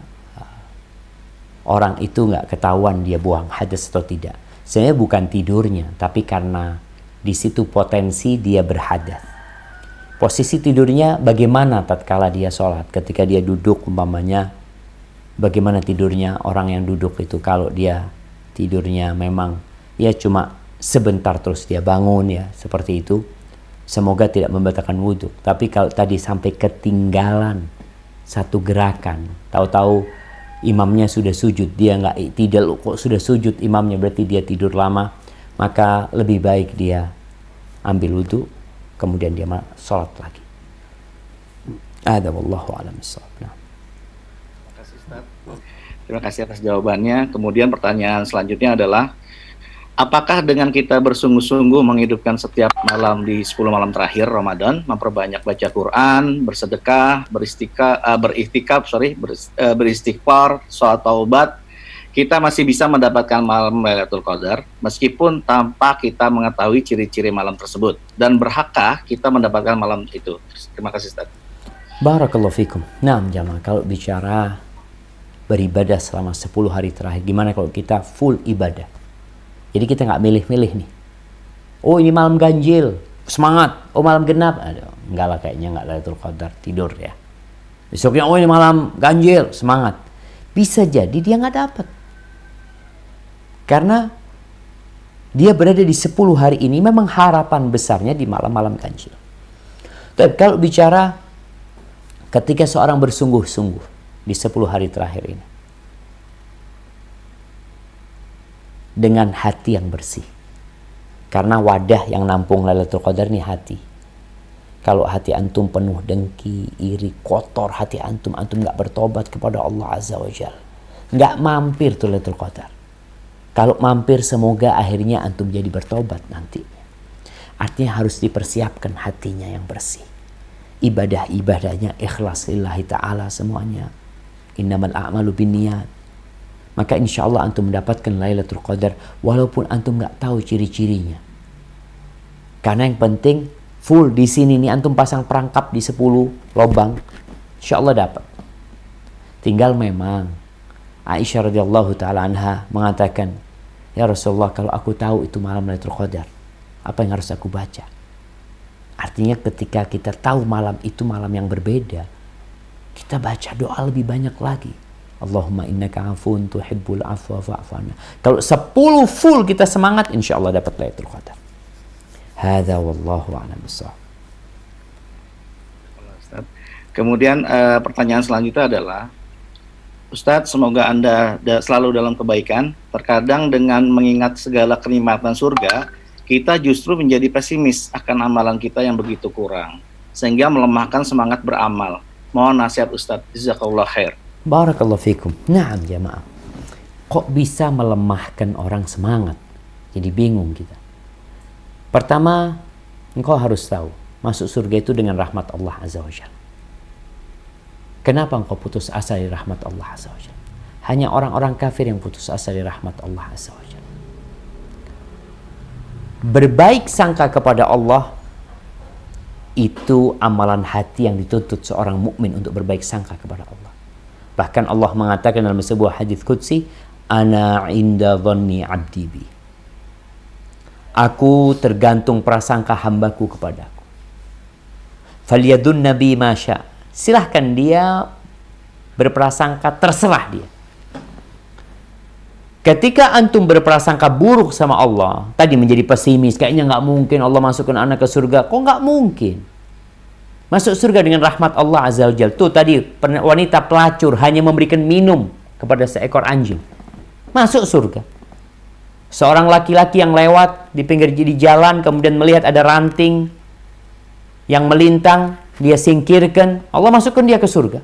orang itu nggak ketahuan dia buang hadas atau tidak. Sebenarnya bukan tidurnya, tapi karena di situ potensi dia berhadas. Posisi tidurnya bagaimana tatkala dia sholat? Ketika dia duduk umpamanya, bagaimana tidurnya orang yang duduk itu? Kalau dia tidurnya memang ya cuma sebentar terus dia bangun ya seperti itu, semoga tidak membatalkan wudhu. Tapi kalau tadi sampai ketinggalan 1 gerakan, tahu-tahu imamnya sudah sujud, dia tidak kok sudah sujud imamnya, berarti dia tidur lama, maka lebih baik dia ambil wudhu kemudian dia sholat lagi. Ada wallahu a'lam bissawab. Terima kasih Ustaz. Terima kasih atas jawabannya. Kemudian pertanyaan selanjutnya adalah, apakah dengan kita bersungguh-sungguh menghidupkan setiap malam di 10 malam terakhir Ramadan, memperbanyak baca Quran, bersedekah, beristighfar, sholat taubat, kita masih bisa mendapatkan malam Lailatul Qadar meskipun tanpa kita mengetahui ciri-ciri malam tersebut? Dan berhakkah kita mendapatkan malam itu? Terima kasih Ustaz. Barakallahu fikum. Nah jamaah, kalau bicara beribadah selama 10 hari terakhir, gimana kalau kita full ibadah? Jadi kita nggak milih-milih nih. Oh ini malam ganjil, semangat. Oh malam genap, aduh, enggak lah kayaknya nggak Lailatul Qadar, tidur ya. Besoknya oh ini malam ganjil, semangat. Bisa jadi dia nggak dapat. Karena dia berada di 10 hari ini memang harapan besarnya di malam-malam ganjil. Tapi kalau bicara Ketika seorang bersungguh-sungguh di 10 hari terakhir ini dengan hati yang bersih, karena wadah yang nampung Lailatul Qadar ini hati. Kalau hati antum penuh dengki, iri, kotor hati antum nggak bertobat kepada Allah Azza wa Jalla, nggak mampir tuh Lailatul Qadar. Kalau mampir semoga akhirnya antum jadi bertobat nanti. Artinya harus dipersiapkan hatinya yang bersih. Ibadah-ibadahnya ikhlas lillahi ta'ala semuanya. Innamal a'malu binniyat. Maka insya Allah antum mendapatkan Lailatul Qadar walaupun antum nggak tahu ciri-cirinya. Karena yang penting full di sini nih antum pasang perangkap di 10 lubang, insya Allah dapat. Tinggal memang Aisyah radhiyallahu taala anha mengatakan, ya Rasulullah, kalau aku tahu itu malam Lailatul Qadar, apa yang harus aku baca? Artinya ketika kita tahu malam itu malam yang berbeda, kita baca doa lebih banyak lagi. Allahumma innaka afun tuhibbul afwa fa'fu anna. Kalau 10 full kita semangat, insya Allah dapat Lailatul Qadar. Hadza wallahu a'lam bissawab. Kemudian pertanyaan selanjutnya adalah, Ustadz, semoga Anda selalu dalam kebaikan. Terkadang dengan mengingat segala kenikmatan surga, kita justru menjadi pesimis akan amalan kita yang begitu kurang, sehingga melemahkan semangat beramal. Mohon nasihat Ustadz. Jazakallah khair. Barakallahu fikum. Naam jamaah. Kok bisa melemahkan orang semangat? Jadi bingung kita. Pertama, engkau harus tahu, masuk surga itu dengan rahmat Allah Azza wa Jalla. Kenapa engkau putus asa dari rahmat Allah Azza wa Jalla? Hanya orang-orang kafir yang putus asa dari rahmat Allah Azza wa Jalla. Berbaik sangka kepada Allah itu amalan hati yang dituntut seorang mukmin untuk berbaik sangka kepada Allah. Bahkan Allah mengatakan dalam sebuah hadis qudsi, ana inda dhanni 'abdi bi. Aku tergantung prasangka hambaku kepadaku. Falyadun nabi masya. Silahkan dia berprasangka, terserah dia. Ketika antum berprasangka buruk sama Allah, tadi menjadi pesimis, kayaknya nggak mungkin Allah masukkan anak ke surga. Kok nggak mungkin? Masuk surga dengan rahmat Allah Azza wa Jalla. Tuh tadi wanita pelacur hanya memberikan minum kepada seekor anjing, masuk surga. Seorang laki-laki yang lewat di pinggir jalan kemudian melihat ada ranting yang melintang, dia singkirkan, Allah masukkan dia ke surga.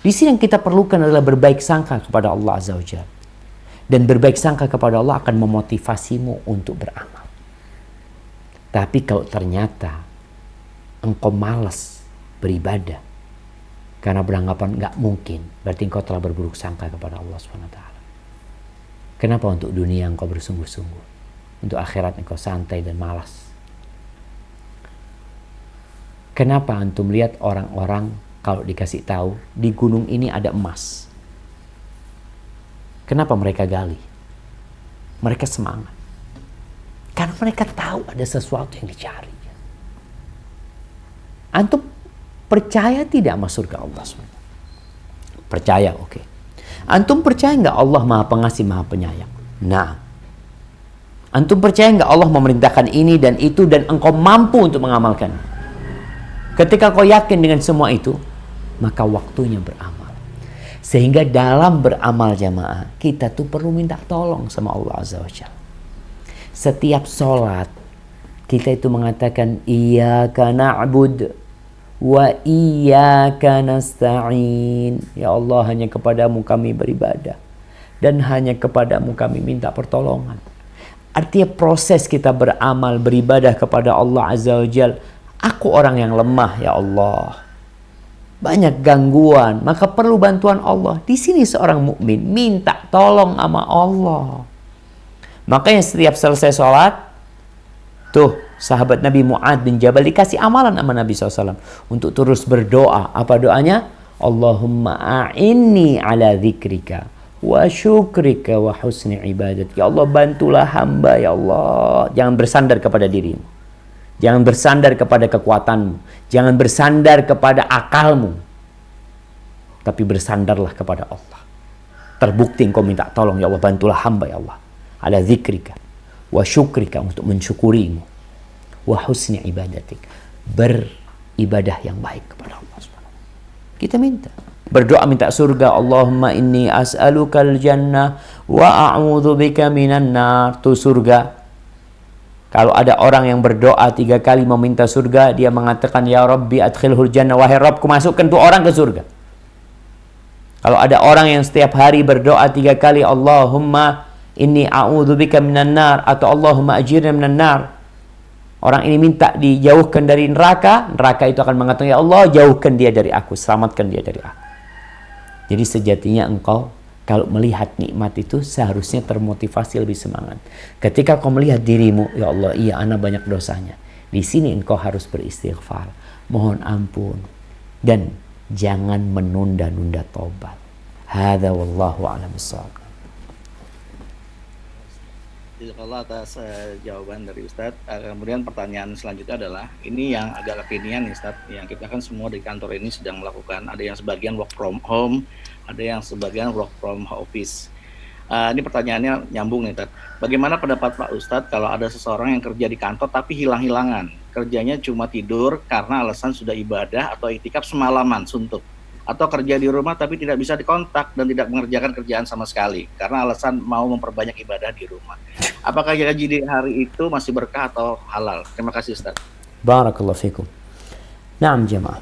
Di sini yang kita perlukan adalah berbaik sangka kepada Allah Azza wa Jalla. Dan berbaik sangka kepada Allah akan memotivasimu untuk beramal. Tapi kalau ternyata engkau malas beribadah karena beranggapan nggak mungkin, berarti engkau telah berburuk sangka kepada Allah SWT. Kenapa untuk dunia engkau bersungguh-sungguh, untuk akhirat engkau santai dan malas? Kenapa antum lihat orang-orang kalau dikasih tahu di gunung ini ada emas, kenapa mereka gali? Mereka semangat karena mereka tahu ada sesuatu yang dicari. Antum percaya tidak sama surga Allah SWT? Percaya, oke. Antum percaya nggak Allah Maha Pengasih, Maha Penyayang? Nah, antum percaya nggak Allah memerintahkan ini dan itu dan engkau mampu untuk mengamalkan? Ketika kau yakin dengan semua itu, maka waktunya beramal. Sehingga dalam beramal jamaah, kita tuh perlu minta tolong sama Allah Azza wa Jalla. Setiap sholat, kita itu mengatakan, Iyyaka na'bud wa iyyaka nasta'in. Ya Allah, hanya kepadamu kami beribadah dan hanya kepadamu kami minta pertolongan. Artinya proses kita beramal, beribadah kepada Allah Azza wa Jalla. Aku orang yang lemah ya Allah, banyak gangguan, maka perlu bantuan Allah. Di sini seorang mukmin minta tolong sama Allah. Makanya setiap selesai sholat, tuh sahabat Nabi Mu'ad bin Jabal dikasih amalan sama Nabi SAW untuk terus berdoa. Apa doanya? Allahumma a'inni ala dzikrika wa syukrika wa husni ibadat. Ya Allah, bantulah hamba ya Allah. Jangan bersandar kepada dirimu, jangan bersandar kepada kekuatanmu, jangan bersandar kepada akalmu, tapi bersandarlah kepada Allah. Terbukti engkau minta tolong, ya Allah bantulah hamba ya Allah, ala dzikrika wa syukrika, untuk mensyukurimu, wa husni ibadatik, ibadah yang baik kepada Allah Subhanahu. Kita minta, berdoa minta surga. Allahumma inni as'alukal jannah wa a'udzubika minan nar. Itu surga. Kalau ada orang yang berdoa 3 kali meminta surga, dia mengatakan, ya Rabbi adkhilhul jannah, wahai Rabbku masukkan tuh orang ke surga. Kalau ada orang yang setiap hari berdoa 3 kali, Allahumma inni a'udzubika minan nar, atau Allahumma ajirna minan nar, orang ini minta dijauhkan dari neraka, neraka itu akan mengatakan, ya Allah jauhkan dia dari aku, selamatkan dia dari aku. Jadi sejatinya engkau kalau melihat nikmat itu seharusnya termotivasi lebih semangat. Ketika kau melihat dirimu, ya Allah, iya ana banyak dosanya. Di sini engkau harus beristighfar, mohon ampun, dan jangan menunda-nunda taubat. Hadza wallahu a'lam bissawab. Jazakallah atas jawaban dari Ustadz. Kemudian pertanyaan selanjutnya adalah, ini yang agak kekinian nih Ustadz, yang kita kan semua di kantor ini sedang melakukan, ada yang sebagian work from home, ada yang sebagian work from office. Ini pertanyaannya nyambung nih Ustadz. Bagaimana pendapat Pak Ustadz kalau ada seseorang yang kerja di kantor tapi hilang-hilangan, kerjanya cuma tidur karena alasan sudah ibadah atau iktikaf semalaman suntuk, atau kerja di rumah tapi tidak bisa dikontak dan tidak mengerjakan kerjaan sama sekali karena alasan mau memperbanyak ibadah di rumah. Apakah gaji di hari itu masih berkah atau halal? Terima kasih Ustaz. Barakallahu fikum. Naam jemaah.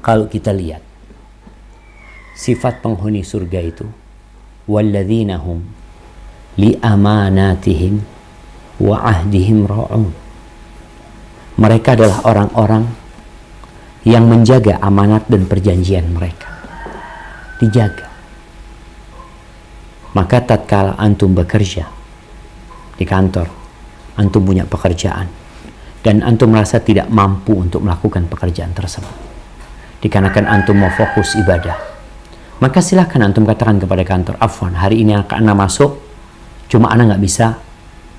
Kalau kita lihat sifat penghuni surga itu, walladzina hum li amanatihim wa ahdihim ra'un. Mereka adalah orang-orang yang menjaga amanat dan perjanjian mereka. Dijaga. Maka tatkala antum bekerja di kantor, antum punya pekerjaan, dan antum merasa tidak mampu untuk melakukan pekerjaan tersebut, dikarenakan antum mau fokus ibadah, maka silahkan antum katakan kepada kantor, afwan, hari ini anak masuk, cuma anak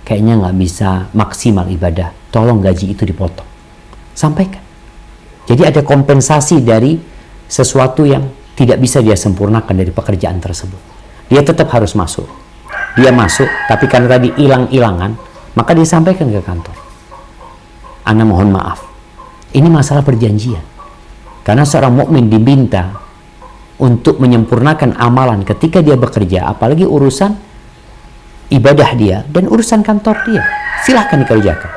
kayaknya nggak bisa maksimal ibadah, tolong gaji itu dipotong. Sampaikan. Jadi ada kompensasi dari sesuatu yang tidak bisa dia sempurnakan dari pekerjaan tersebut. Dia tetap harus masuk. Dia masuk, tapi karena tadi hilang-hilangan, maka dia sampaikan ke kantor. Ana mohon maaf. Ini masalah perjanjian. Karena seorang mukmin diminta untuk menyempurnakan amalan ketika dia bekerja, apalagi urusan ibadah dia dan urusan kantor dia. Silahkan dikerjakan.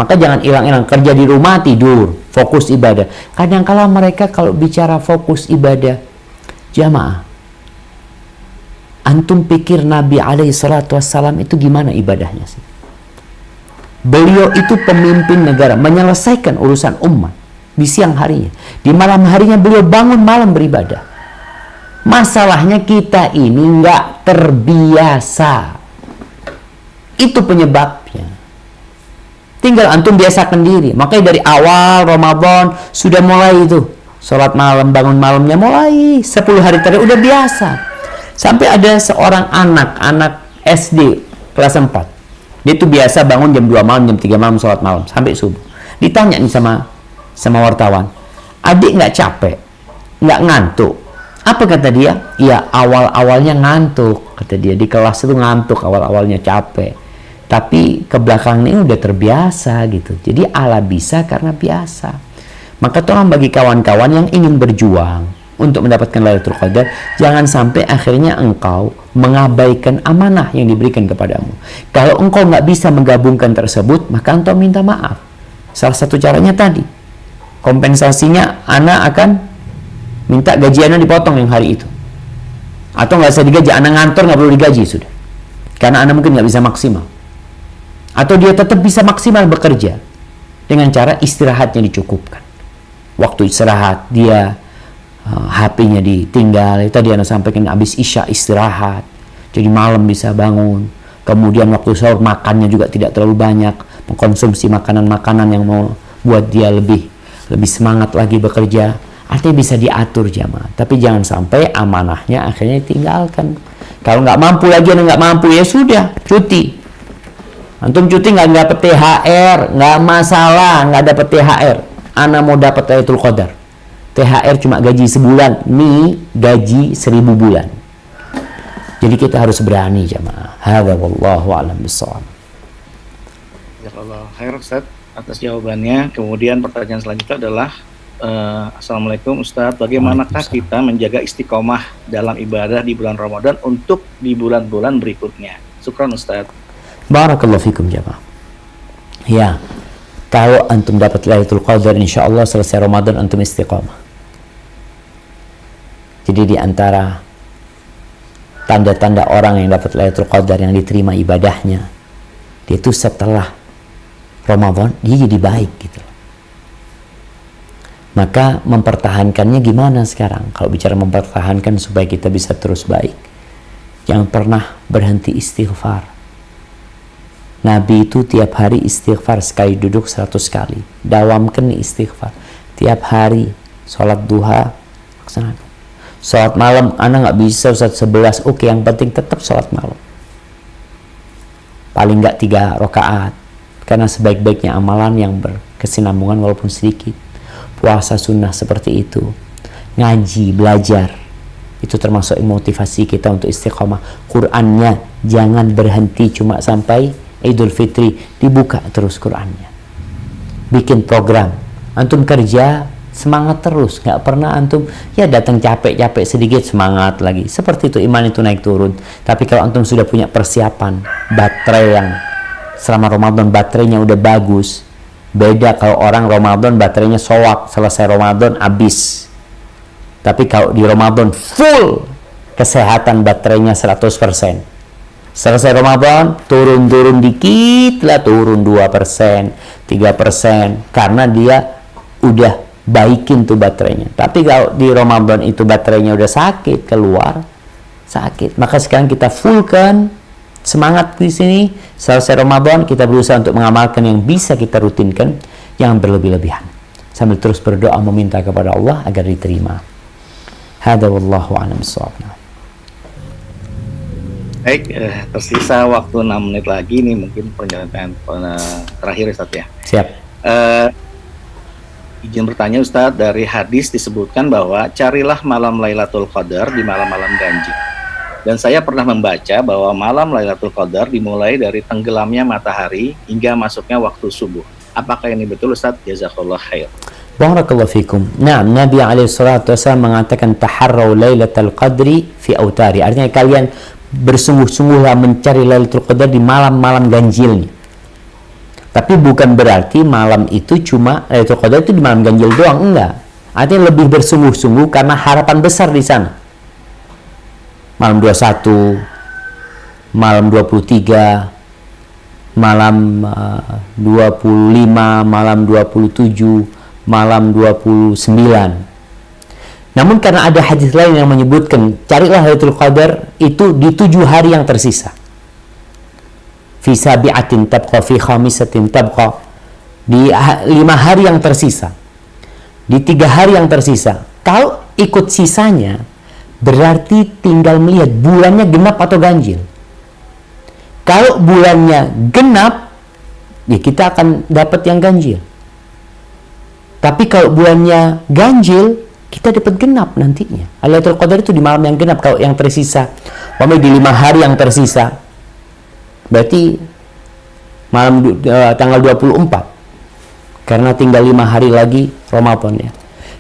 Maka jangan hilang-hilang, kerja di rumah tidur, fokus ibadah. Kadang-kala mereka kalau bicara fokus ibadah, jamaah, antum pikir Nabi SAW itu gimana ibadahnya sih? Beliau itu pemimpin negara, menyelesaikan urusan umat di siang harinya. Di malam harinya beliau bangun malam beribadah. Masalahnya kita ini nggak terbiasa. Itu penyebabnya. Tinggal antum biasakan diri. Makanya dari awal Ramadan sudah mulai itu. Sholat malam, bangun malamnya mulai 10 hari terakhir udah biasa. Sampai ada seorang anak SD kelas 4. Dia itu biasa bangun jam 2 malam, jam 3 malam sholat malam sampai subuh. Ditanya nih sama wartawan, adik nggak capek? Nggak ngantuk? Apa kata dia? Ya awal-awalnya ngantuk. Kata dia di kelas itu ngantuk, awal-awalnya capek. Tapi ke belakang ini udah terbiasa gitu. Jadi ala bisa karena biasa. Maka tolong bagi kawan-kawan yang ingin berjuang untuk mendapatkan Lailatul Qadar, jangan sampai akhirnya engkau mengabaikan amanah yang diberikan kepadamu. Kalau engkau nggak bisa menggabungkan tersebut, maka engkau minta maaf. Salah satu caranya tadi, kompensasinya anak akan minta gaji anak dipotong yang hari itu. Atau nggak usah digaji, anak ngantor nggak perlu digaji sudah. Karena anak mungkin nggak bisa maksimal. Atau dia tetap bisa maksimal bekerja dengan cara istirahatnya dicukupkan. Waktu istirahat dia HP-nya ditinggal. Tadi Anda sampaikan habis Isya istirahat. Jadi malam bisa bangun. Kemudian waktu sahur makannya juga tidak terlalu banyak, mengkonsumsi makanan-makanan yang mau buat dia lebih semangat lagi bekerja. Artinya bisa diatur jamaah. Tapi jangan sampai amanahnya akhirnya ditinggalkan. Kalau nggak mampu lagi, nggak mampu ya sudah cuti. Antum cuti nggak dapet THR, nggak masalah, nggak dapet THR. Ana mau dapat Lailatul Qadar. THR cuma gaji sebulan, nih gaji 1000 bulan. Jadi kita harus berani jamaah. Hadza wallahu a'lam bissawab. Ya Allah, khair Ustaz. atas jawabannya. Kemudian pertanyaan selanjutnya adalah, Assalamualaikum Ustadz, bagaimanakah kita menjaga istiqomah dalam ibadah di bulan Ramadan untuk di bulan-bulan berikutnya? Syukran Ustadz. Barakallahu fikum jamaah. Ya, kalau antum dapat Lailatul Qadar, insya Allah selesai Ramadan antum istiqamah. Jadi di antara tanda-tanda orang yang dapat Lailatul Qadar, yang diterima ibadahnya, dia itu setelah Ramadan dia jadi baik gitu. Maka mempertahankannya gimana sekarang? Kalau bicara mempertahankan supaya kita bisa terus baik, jangan pernah berhenti istighfar. Nabi itu tiap hari istighfar, sekali duduk 100 kali. Dawamkan istighfar tiap hari. Sholat duha laksanakan. Sholat malam, anak nggak bisa Ustaz 11, oke, yang penting tetap sholat malam. Paling nggak 3 rakaat, karena sebaik-baiknya amalan yang berkesinambungan walaupun sedikit. Puasa sunnah seperti itu. Ngaji, belajar, itu termasuk motivasi kita untuk istiqomah. Qurannya jangan berhenti cuma sampai Idul Fitri, dibuka terus Qurannya. Bikin program, antum kerja semangat terus, nggak pernah antum ya datang capek-capek sedikit semangat lagi. Seperti itu, iman itu naik turun. Tapi kalau antum sudah punya persiapan baterai yang selama Ramadan baterainya udah bagus, beda kalau orang Ramadan baterainya soak, selesai Ramadan habis. Tapi kalau di Ramadan full kesehatan, baterainya 100%. Selesai Ramadan turun dikit lah, turun 2%, 3%, karena dia udah baikin tuh baterainya. Tapi kalau di Ramadan itu baterainya udah sakit, keluar sakit. Maka sekarang kita fullkan semangat di sini. Selesai Ramadan kita berusaha untuk mengamalkan yang bisa kita rutinkan, yang berlebih-lebihan, sambil terus berdoa meminta kepada Allah agar diterima. Hada wallahu a'lam bissawab. Baik, tersisa waktu 6 menit lagi nih, mungkin perjalanan terakhir Ustaz ya. Siap. Izin bertanya Ustadz, dari hadis disebutkan bahwa carilah malam Lailatul Qadar di malam-malam ganjil. Dan saya pernah membaca bahwa malam Lailatul Qadar dimulai dari tenggelamnya matahari hingga masuknya waktu subuh. Apakah ini betul Ustadz? Jazakallah khair. Barakallahu fikum. Nah, Nabi SAW mengatakan taharraw Lailatul Qadri fi autari. Artinya kalian bersungguh-sungguhlah mencari Lailatul Qadar di malam-malam ganjilnya. Tapi bukan berarti malam itu cuma Lailatul Qadar itu di malam ganjil doang, enggak. Artinya lebih bersungguh-sungguh karena harapan besar di sana. Malam 21, malam 23, malam 25, malam 27, malam 29. Namun karena ada hadis lain yang menyebutkan carilah Lailatul Qadar itu di 7 hari yang tersisa. Fi sabi'atin tabqa, fi khamisatin tabqa, di 5 hari yang tersisa, di 3 hari yang tersisa. Kalau ikut sisanya berarti tinggal melihat bulannya genap atau ganjil. Kalau bulannya genap, ya kita akan dapat yang ganjil. Tapi kalau bulannya ganjil, kita dapat genap nantinya. Lailatul Qadar itu di malam yang genap. Kalau yang tersisa, di 5 hari yang tersisa, berarti malam tanggal 24, karena tinggal 5 hari lagi Ramadan ya.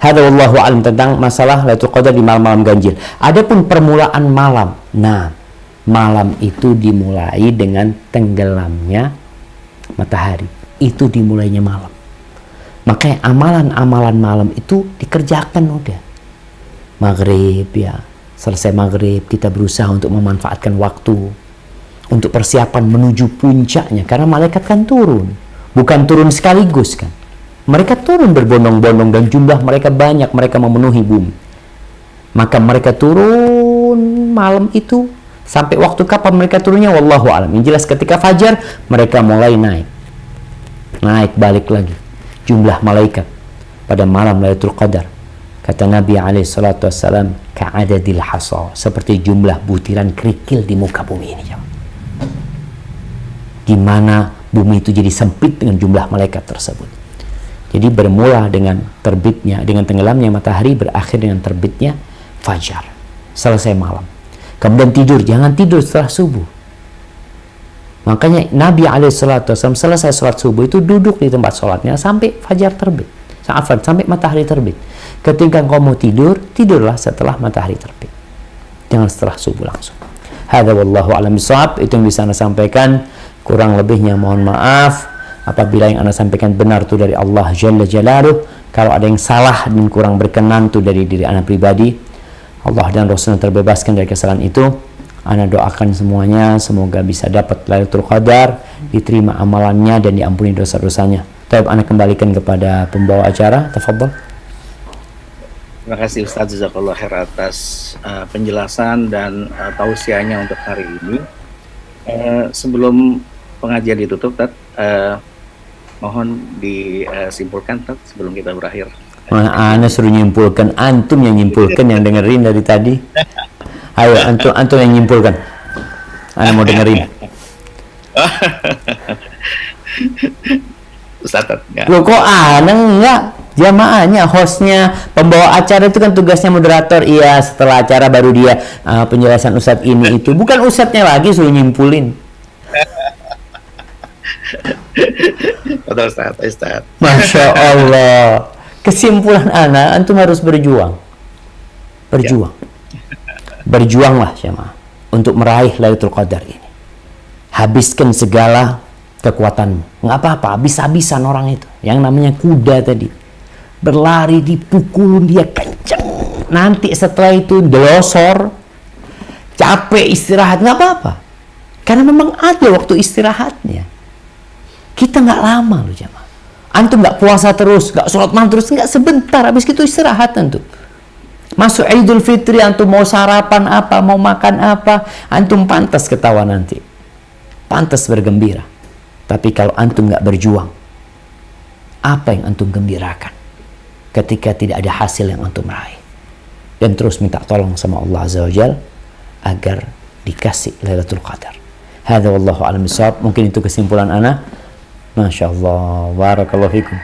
Hadza wallahu a'lam tentang masalah Lailatul Qadar di malam-malam ganjil. Adapun permulaan malam, nah malam itu dimulai dengan tenggelamnya matahari. Itu dimulainya malam. Makanya amalan-amalan malam itu dikerjakan udah. Maghrib ya, selesai maghrib kita berusaha untuk memanfaatkan waktu untuk persiapan menuju puncaknya, karena malaikat kan turun, bukan turun sekaligus kan. Mereka turun berbondong-bondong dan jumlah mereka banyak, mereka memenuhi bumi. Maka mereka turun malam itu sampai waktu kapan mereka turunnya wallahu alam. Yang jelas ketika fajar mereka mulai naik balik lagi jumlah malaikat pada malam Lailatul Qadar. Kata Nabi SAW, ka'adadil hasa, seperti jumlah butiran kerikil di muka bumi ini. Di mana bumi itu jadi sempit dengan jumlah malaikat tersebut. Jadi bermula dengan terbitnya, dengan tenggelamnya matahari, berakhir dengan terbitnya fajar. Selesai malam. Kemudian tidur, jangan tidur setelah subuh. Makanya Nabi SAW selesai sholat subuh itu duduk di tempat sholatnya sampai fajar terbit. Sampai matahari terbit. Ketika engkau mau tidur, tidurlah setelah matahari terbit. Jangan setelah subuh langsung. Hadza wallahu a'lam bishawab. Itu yang bisa Anda sampaikan. Kurang lebihnya mohon maaf. Apabila yang Anda sampaikan benar itu dari Allah Jalla Jalaluh. Kalau ada yang salah dan kurang berkenan itu dari diri Anda pribadi. Allah dan Rasulnya terbebaskan dari kesalahan itu. Ana doakan semuanya semoga bisa dapat Lailatul Qadar, diterima amalannya dan diampuni dosa-dosanya. Baik, Ana kembalikan kepada pembawa acara. Tafadhol. Terima kasih Ustaz, jazakallah khair atas penjelasan dan tausiahnya untuk hari ini. Sebelum pengajian ditutup, Tat, mohon disimpulkan, Tat, sebelum kita berakhir. Ana suruh nyimpulkan, antum yang nyimpulkan, yang dengerin dari tadi. Ayo, antum yang nyimpulkan. Ana mau dengerin. Ustaz, Loh kok Ana enggak? Jamaahnya, hostnya, pembawa acara itu kan tugasnya moderator. Iya, setelah acara baru dia penjelasan Ustadz ini itu. Bukan Ustadznya lagi suruh nyimpulin. Ustaz. Masya Allah. Kesimpulan Ana, antum harus berjuang. Berjuanglah jemaah untuk meraih Lailatul Qadar ini. Habiskan segala kekuatanmu. Nggak apa-apa, habis-habisan orang itu. Yang namanya kuda tadi. Berlari, dipukulin dia kenceng. Nanti setelah itu delosor. Capek istirahat, nggak apa-apa. Karena memang ada waktu istirahatnya. Kita nggak lama loh jemaah. Antum nggak puasa terus, nggak sholat malam terus, nggak sebentar. Habis itu istirahat antum. Masuk Idul Fitri, antum mau sarapan apa, mau makan apa, antum pantas ketawa nanti. Pantas bergembira. Tapi kalau antum nggak berjuang, apa yang antum gembirakan ketika tidak ada hasil yang antum raih? Dan terus minta tolong sama Allah Azza wa Jal agar dikasih Lailatul Qadar. Hadza wallahu a'lam bishawab. Mungkin itu kesimpulan ana. Masya Allah, barakallahu fikum.